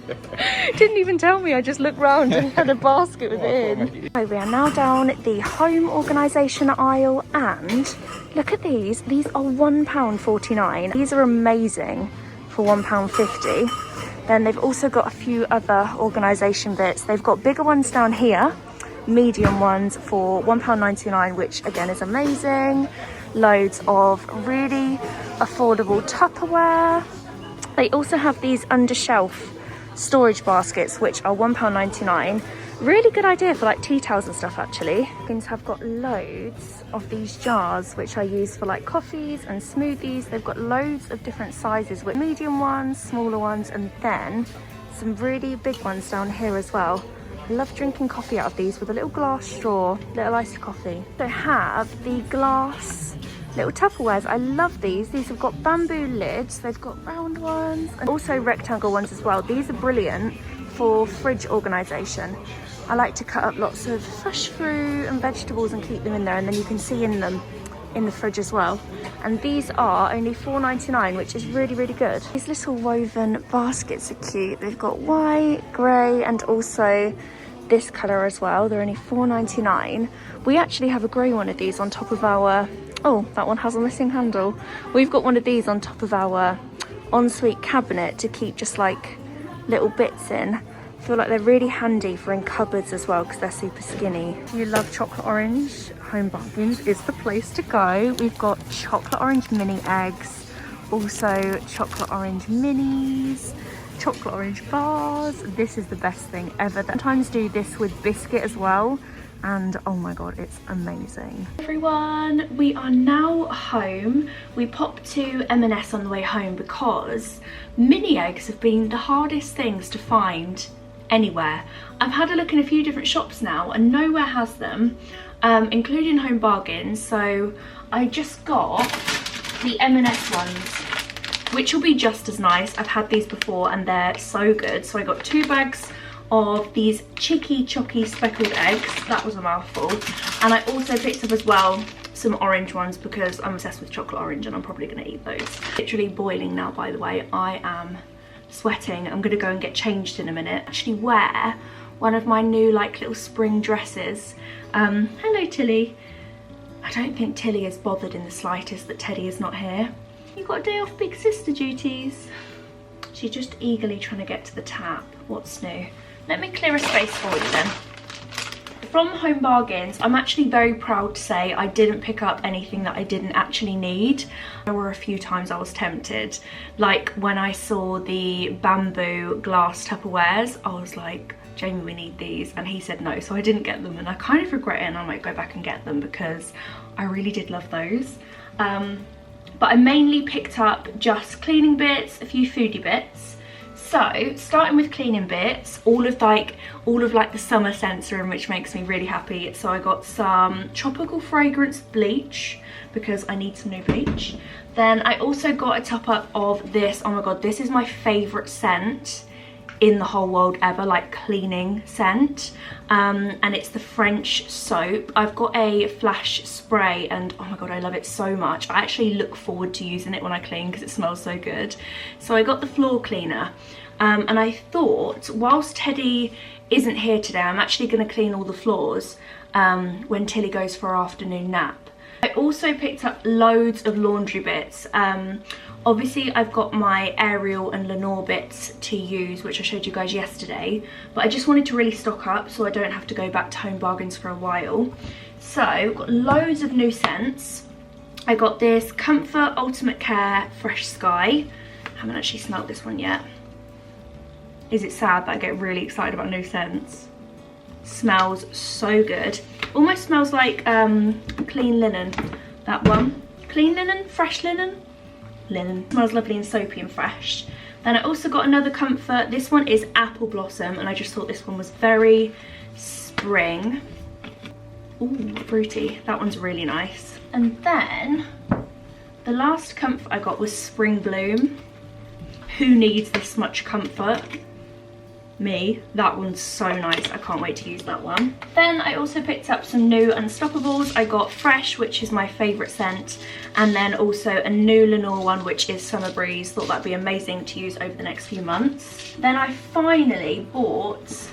Didn't even tell me, I just looked round and had a basket with it in. So we are now down the home organisation aisle, and look at these. These are £1.49. These are amazing for £1.50. Then they've also got a few other organisation bits. They've got bigger ones down here, medium ones for £1.99, which again is amazing. Loads of really affordable Tupperware. They also have these under shelf storage baskets, which are £1.99. Really good idea for like tea towels and stuff actually. Things have got loads of these jars, which I use for like coffees and smoothies. They've got loads of different sizes, with medium ones, smaller ones, and then some really big ones down here as well. I love drinking coffee out of these with a little glass straw, little iced coffee. They have the glass little Tupperwares. I love these. These have got bamboo lids. They've got round ones and also rectangle ones as well. These are brilliant for fridge organisation. I like to cut up lots of fresh fruit and vegetables and keep them in there, and then you can see in them in the fridge as well. And these are only £4.99, which is really, really good. These little woven baskets are cute. They've got white, grey, and also this colour as well. They're only £4.99. We actually have a grey one of these on top of our... Oh, that one has a missing handle. We've got one of these on top of our ensuite cabinet to keep just like little bits in. I feel like they're really handy for in cupboards as well because they're super skinny. If you love chocolate orange, Home Bargains is the place to go. We've got chocolate orange mini eggs, also chocolate orange minis, chocolate orange bars. This is the best thing ever. They sometimes do this with biscuit as well, and oh my god, it's amazing. Everyone, we are now home. We popped to M&S on the way home because mini eggs have been the hardest things to find anywhere. I've had a look in a few different shops now and nowhere has them, including Home Bargains. So I just got the M&S ones, which will be just as nice. I've had these before and they're so good. So I got 2 bags of these cheeky chocky speckled eggs. That was a mouthful. And I also picked up as well some orange ones because I'm obsessed with chocolate orange and I'm probably gonna eat those. Literally boiling now, by the way. I am sweating. I'm gonna go and get changed in a minute. Actually wear one of my new like little spring dresses. Hello Tilly. I don't think Tilly is bothered in the slightest that Teddy is not here. You got a day off big sister duties. She's just eagerly trying to get to the tap. What's new? Let me clear a space for you then. From Home Bargains, I'm actually very proud to say I didn't pick up anything that I didn't actually need. There were a few times I was tempted. Like when I saw the bamboo glass Tupperwares, I was like, Jamie, we need these. And he said no, so I didn't get them. And I kind of regret it and I might go back and get them because I really did love those. But I mainly picked up just cleaning bits, a few foodie bits. So starting with cleaning bits, all of like the summer scents are in, which makes me really happy. So I got some tropical fragrance bleach because I need some new bleach. Then I also got a top up of this. Oh my god, this is my favorite scent in the whole world ever, like cleaning scent, and it's the French soap. I've got a flash spray and oh my god, I love it so much. I actually look forward to using it when I clean because it smells so good. So I got the floor cleaner, and I thought whilst Teddy isn't here today, I'm actually going to clean all the floors when Tilly goes for her afternoon nap. I also picked up loads of laundry bits. Obviously I've got my Ariel and Lenore bits to use, which I showed you guys yesterday, but I just wanted to really stock up so I don't have to go back to Home Bargains for a while. So I've got loads of new scents. I got this Comfort Ultimate Care Fresh Sky. I haven't actually smelled this one yet. Is it sad that I get really excited about new scents? Smells so good. Almost smells like clean linen, that one. Clean linen, fresh linen. Linen. Smells lovely and soapy and fresh. Then I also got another Comfort. This one is Apple Blossom and I just thought this one was very spring. Ooh, fruity. That one's really nice. And then The last comfort I got was Spring Bloom. Who needs this much comfort? Me. That one's so nice. I can't wait to use that one. Then I also picked up some new Unstoppables. I got Fresh, which is my favourite scent, and then also a new Lenore one, which is Summer Breeze. Thought that'd be amazing to use over the next few months. Then I finally bought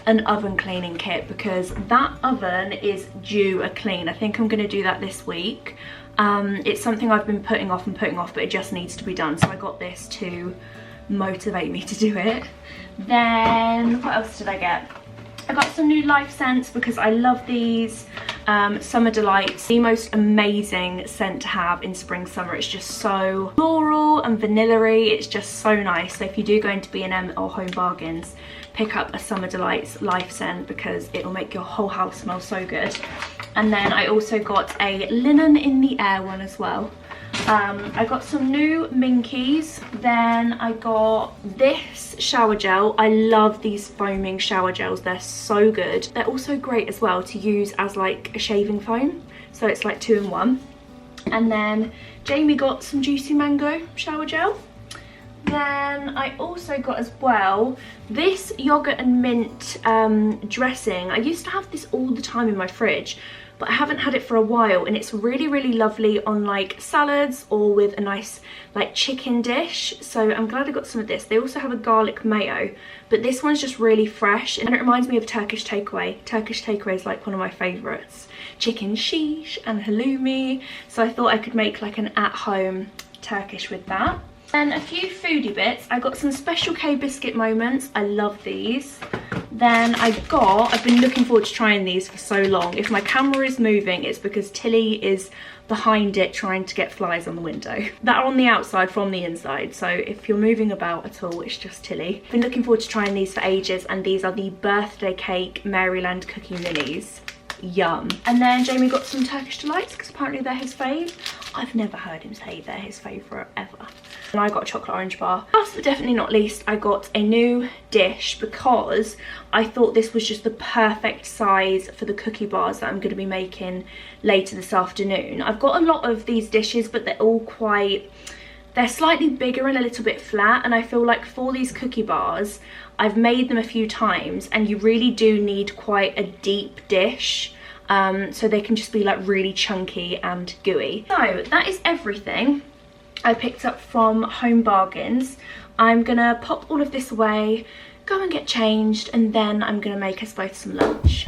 an oven cleaning kit because that oven is due a clean. I think I'm going to do that this week. It's something I've been putting off, but it just needs to be done. So I got this to motivate me to do it. Then what else did I get? I got some new Life scents because I love these. Summer Delights, the most amazing scent to have in spring summer. It's just so floral and vanilla-y. It's just so nice. So if you do go into B&M or Home Bargains, pick up a Summer Delights Life scent because it'll make your whole house smell so good. And then I also got a Linen in the Air one as well. I got some new Minkies. Then I got this shower gel. I love these foaming shower gels. They're so good. They're also great as well to use as like a shaving foam. So it's like 2 in 1. And then Jamie got some Juicy Mango shower gel. Then I also got as well this yogurt and mint dressing. I used to have this all the time in my fridge, but I haven't had it for a while, and it's really lovely on like salads or with a nice like chicken dish. So I'm glad I got some of this. They also have a garlic mayo, but this one's just really fresh and it reminds me of Turkish takeaway. Turkish takeaway is like one of my favourites. Chicken sheesh and halloumi. So I thought I could make like an at-home Turkish with that. Then a few foodie bits. I got some Special K biscuit moments. I love these. Then I've been looking forward to trying these for so long. If my camera is moving, it's because Tilly is behind it trying to get flies on the window. That are on the outside from the inside. So if you're moving about at all, it's just Tilly. I've been looking forward to trying these for ages, and these are the Birthday Cake Maryland Cookie Minis. Yum. And then Jamie got some Turkish Delights because apparently they're his fave. I've never heard him say they're his favourite ever. And I got a chocolate orange bar. Last but definitely not least, I got a new dish because I thought this was just the perfect size for the cookie bars that I'm going to be making later this afternoon. I've got a lot of these dishes, but they're slightly bigger and a little bit flat, and I feel like for these cookie bars, I've made them a few times and you really do need quite a deep dish. So they can just be like really chunky and gooey. So that is everything I picked up from Home Bargains. I'm gonna pop all of this away, go and get changed, and then I'm gonna make us both some lunch.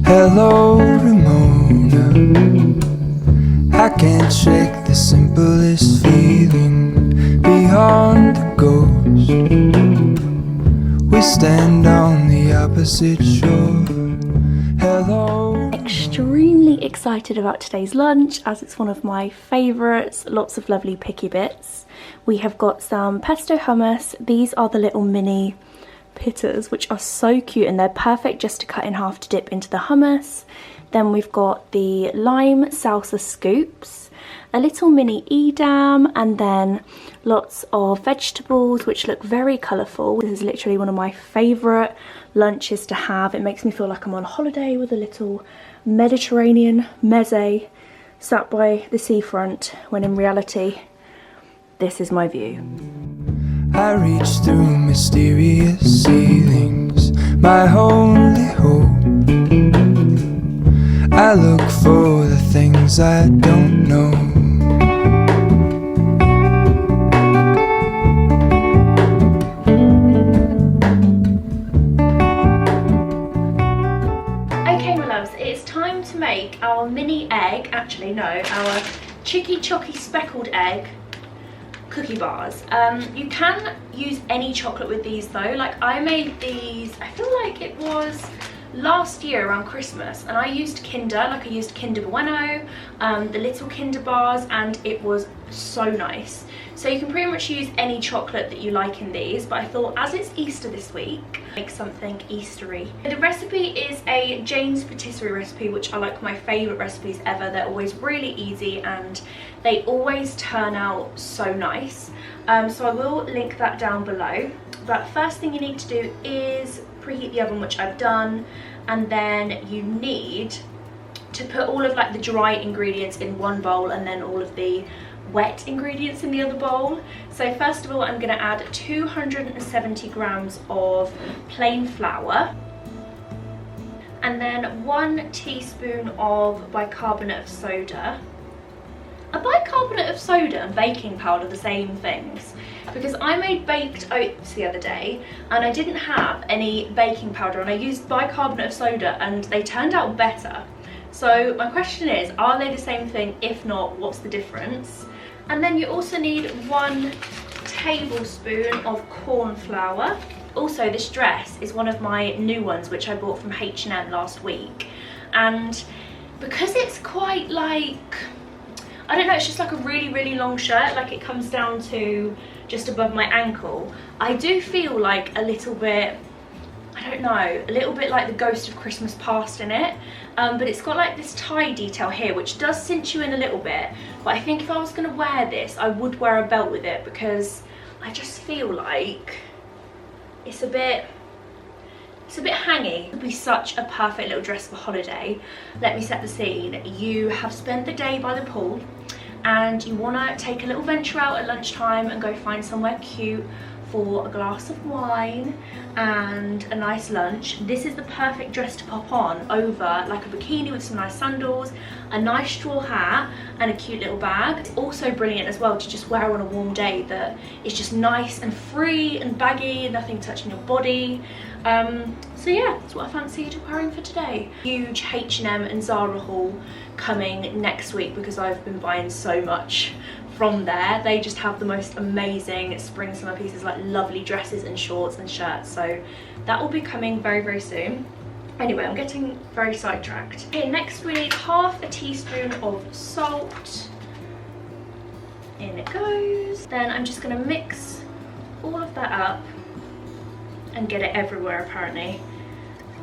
Hello, Ramona. I can't shake the simplest feeling beyond the ghost. We stand on the opposite shore. Hello. Extremely excited about today's lunch as it's one of my favourites. Lots of lovely picky bits. We have got some pesto hummus. These are the little mini pitters, which are so cute, and they're perfect just to cut in half to dip into the hummus. Then we've got the lime salsa scoops, a little mini edam, and then lots of vegetables which look very colourful. This is literally one of my favourite lunches to have. It makes me feel like I'm on holiday with a little Mediterranean meze sat by the seafront, when in reality this is my view. I reach through mysterious ceilings, my only hope. I look for the things I don't know. Okay, my loves, it's time to make our mini egg, actually no, our chicky chocky speckled egg cookie bars. You can use any chocolate with these though. Like I made these, I feel like it was last year around Christmas, and I used I used Kinder Bueno, the little Kinder bars, and it was so nice. So you can pretty much use any chocolate that you like in these, but I thought as it's Easter this week, make something Eastery. The recipe is a Jane's patisserie recipe, which are like my favourite recipes ever. They're always really easy and they always turn out so nice. So I will link that down below. But first thing you need to do is preheat the oven, which I've done, and then you need to put all of like the dry ingredients in one bowl and then all of the wet ingredients in the other bowl. So first of all, I'm going to add 270 grams of plain flour, and then 1 teaspoon of bicarbonate of soda. Are bicarbonate of soda and baking powder the same things? Because I made baked oats the other day and I didn't have any baking powder, and I used bicarbonate of soda and they turned out better. So my question is, are they the same thing? If not, what's the difference? And then you also need 1 tablespoon of corn flour. Also, this dress is one of my new ones, which I bought from H&M last week. And because it's quite like, I don't know, it's just like a really, really long shirt, like it comes down to just above my ankle. I do feel like a little bit, I don't know, a little bit like the Ghost of Christmas Past in it. But it's got like this tie detail here, which does cinch you in a little bit. But I think if I was going to wear this, I would wear a belt with it, because I just feel like it's a bit hangy. It would be such a perfect little dress for holiday. Let me set the scene. You have spent the day by the pool and you want to take a little venture out at lunchtime and go find somewhere cute for a glass of wine and a nice lunch. This is the perfect dress to pop on over like a bikini with some nice sandals, a nice straw hat and a cute little bag. It's also brilliant as well to just wear on a warm day that is just nice and free and baggy, nothing touching your body. So yeah, that's what I fancied wearing for today. Huge H&M and Zara haul coming next week because I've been buying so much from there. They just have the most amazing spring summer pieces, like lovely dresses and shorts and shirts, so that will be coming very, very soon. Anyway, I'm getting very sidetracked. Okay, next we need half a teaspoon of salt. In it goes. Then I'm just going to mix all of that up and get it everywhere apparently,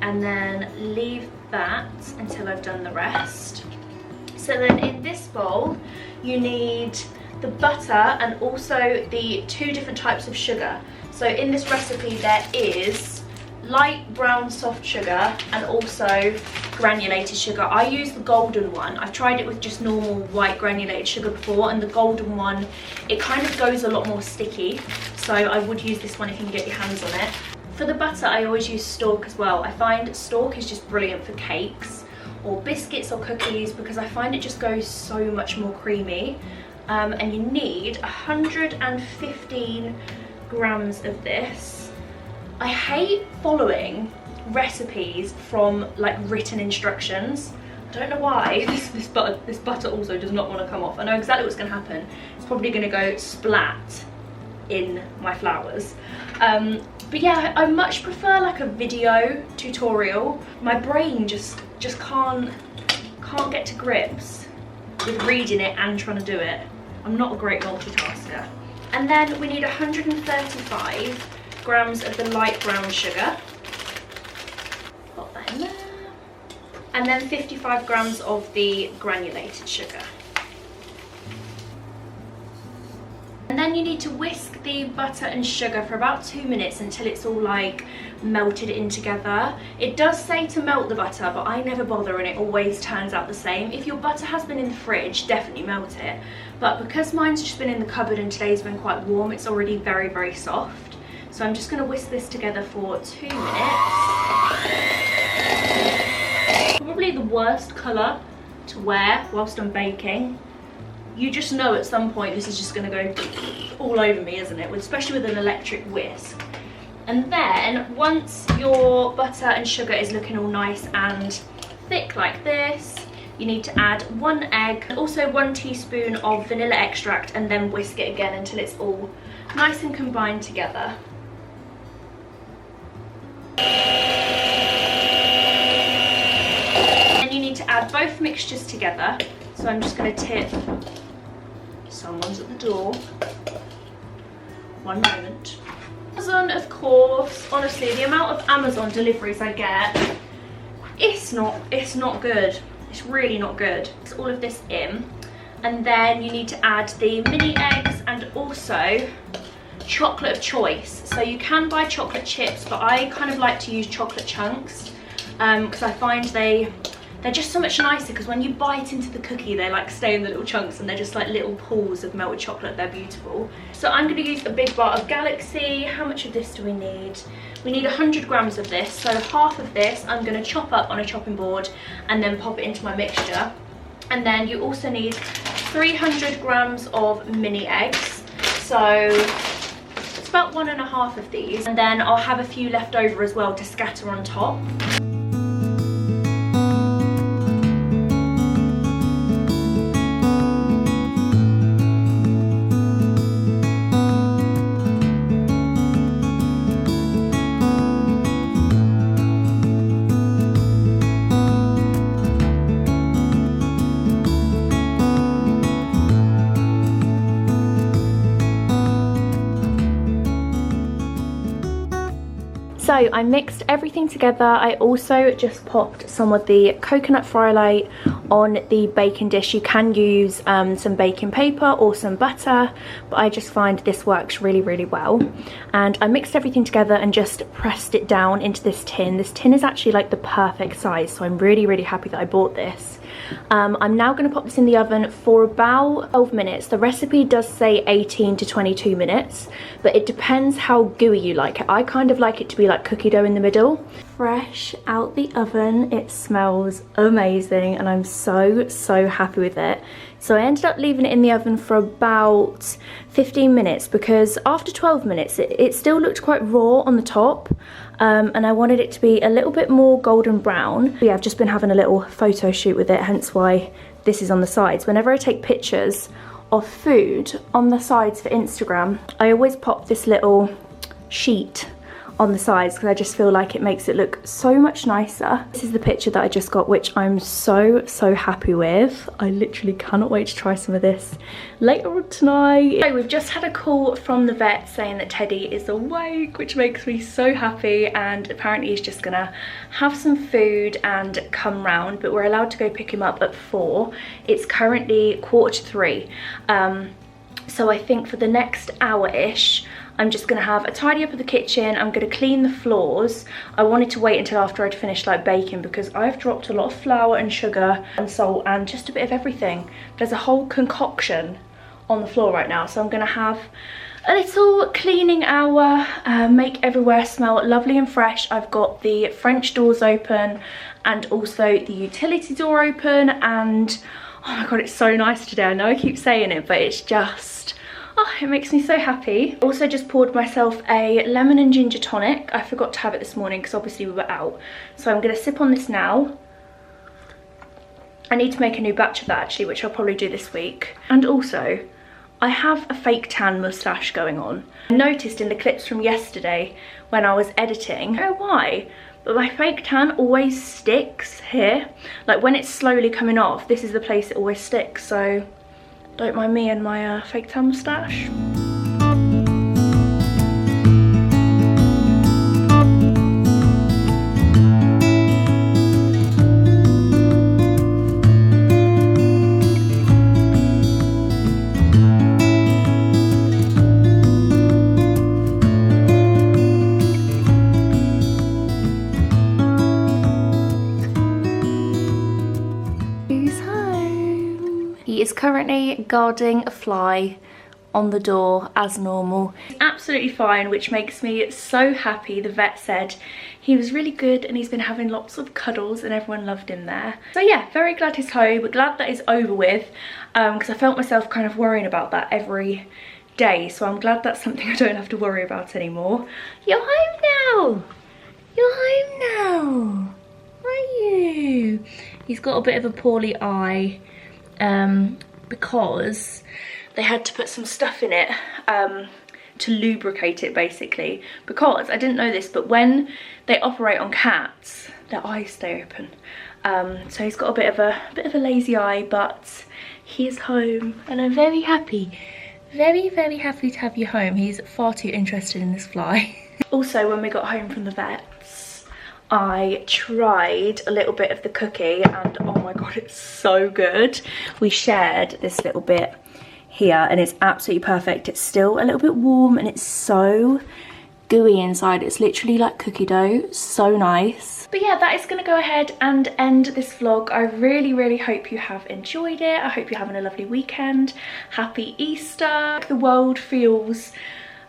and then leave that until I've done the rest. So then in this bowl you need the butter and also the 2 different types of sugar. So in this recipe there is light brown soft sugar and also granulated sugar. I use the golden one. I've tried it with just normal white granulated sugar before, and the golden one, it kind of goes a lot more sticky, so I would use this one if you can get your hands on it. For the butter I always use Stork as well. I find Stork is just brilliant for cakes or biscuits or cookies because I find it just goes so much more creamy. And you need 115 grams of this. I hate following recipes from like written instructions. I don't know why. This butter also does not want to come off. I know exactly what's going to happen. It's probably going to go splat in my flowers. But yeah, I much prefer like a video tutorial. My brain just can't get to grips with reading it and trying to do it. I'm not a great multitasker. And then we need 135 grams of the light brown sugar. Pop that in there. And then 55 grams of the granulated sugar. And then you need to whisk the butter and sugar for about 2 minutes until it's all like melted in together. It does say to melt the butter, but I never bother and it always turns out the same. If your butter has been in the fridge, definitely melt it. But because mine's just been in the cupboard and today's been quite warm, it's already very, very soft. So I'm just going to whisk this together for 2 minutes. Probably the worst colour to wear whilst I'm baking. You just know at some point this is just going to go all over me, isn't it? Especially with an electric whisk. And then once your butter and sugar is looking all nice and thick like this, you need to add 1 egg, also 1 teaspoon of vanilla extract, and then whisk it again until it's all nice and combined together. add both mixtures together. So I'm just going to tip, someone's at the door, one moment. Amazon, of course, honestly, the amount of Amazon deliveries I get, it's not good. It's really not good. It's all of this in, and then you need to add the mini eggs and also chocolate of choice. So you can buy chocolate chips, but I kind of like to use chocolate chunks because I find they're just so much nicer, because when you bite into the cookie they like stay in the little chunks and they're just like little pools of melted chocolate. They're beautiful. So I'm going to use a big bar of Galaxy. How much of this do we need? We need 100 grams of this, so half of this I'm going to chop up on a chopping board and then pop it into my mixture. And then you also need 300 grams of mini eggs, so it's about 1.5 of these, and then I'll have a few left over as well to scatter on top. So I mixed everything together. I also just popped some of the coconut fryelie on the baking dish. You can use some baking paper or some butter, but I just find this works really, really well. And I mixed everything together and just pressed it down into this tin. This tin is actually like the perfect size, so I'm really, really happy that I bought this. I'm now going to pop this in the oven for about 12 minutes. The recipe does say 18 to 22 minutes, but it depends how gooey you like it. I kind of like it to be like cookie dough in the middle. Fresh out the oven, it smells amazing and I'm so happy with it. So I ended up leaving it in the oven for about 15 minutes because after 12 minutes it still looked quite raw on the top, and I wanted it to be a little bit more golden brown. But yeah, I've just been having a little photo shoot with it, hence why this is on the sides. Whenever I take pictures of food on the sides for Instagram, I always pop this little sheet on the sides because I just feel like it makes it look so much nicer. This is the picture that I just got, which I'm so happy with. I literally cannot wait to try some of this later on tonight. So we've just had a call from the vet saying that Teddy is awake, which makes me so happy, and apparently he's just gonna have some food and come round, but we're allowed to go pick him up at 4. It's currently 2:45, so I think for the next hour-ish I'm just gonna have a tidy up of the kitchen. I'm gonna clean the floors. I wanted to wait until after I'd finished like baking because I've dropped a lot of flour and sugar and salt and just a bit of everything. There's a whole concoction on the floor right now, so I'm gonna have a little cleaning hour, make everywhere smell lovely and fresh. I've got the French doors open and also the utility door open, and oh my god, it's so nice today. I know I keep saying it, but it's just, oh, it makes me so happy. Also just poured myself a lemon and ginger tonic. I forgot to have it this morning because obviously we were out. So I'm gonna sip on this now. I need to make a new batch of that actually, which I'll probably do this week. And also, I have a fake tan moustache going on. I noticed in the clips from yesterday when I was editing, I don't know why, but my fake tan always sticks here. Like when it's slowly coming off, this is the place it always sticks, so don't mind me and my fake tan moustache. Is currently guarding a fly on the door as normal. He's absolutely fine, which makes me so happy. The vet said he was really good and he's been having lots of cuddles and everyone loved him there. So yeah, very glad he's home, but glad that it's over with, because I felt myself kind of worrying about that every day. So I'm glad that's something I don't have to worry about anymore. You're home now. You're home now. Are you? He's got a bit of a poorly eye, because they had to put some stuff in it to lubricate it basically, because I didn't know this, but when they operate on cats their eyes stay open, So he's got a bit of a lazy eye, but he is home and I'm very happy. Very, very happy to have you home. He's far too interested in this fly. Also, when we got home from the vets, I tried a little bit of the cookie and oh my god, it's so good. We shared this little bit here and it's absolutely perfect. It's still a little bit warm and it's so gooey inside. It's literally like cookie dough. So nice. But yeah, that is going to go ahead and end this vlog. I really hope you have enjoyed it. I hope you're having a lovely weekend. Happy Easter. The world feels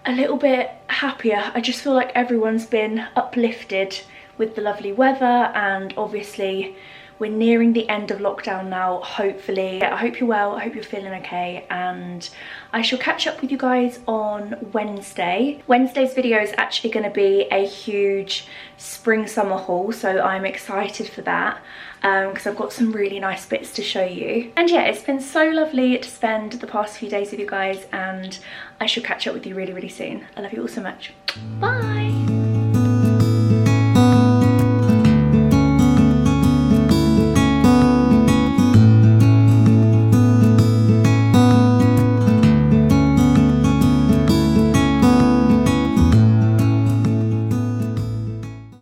a little bit happier. I just feel like everyone's been uplifted with the lovely weather, and obviously we're nearing the end of lockdown now, hopefully. I hope you're well, I hope you're feeling okay, and I shall catch up with you guys on Wednesday. Wednesday's video is actually going to be a huge spring summer haul, so I'm excited for that because I've got some really nice bits to show you. And yeah, it's been so lovely to spend the past few days with you guys, and I shall catch up with you really soon. I love you all so much. Bye!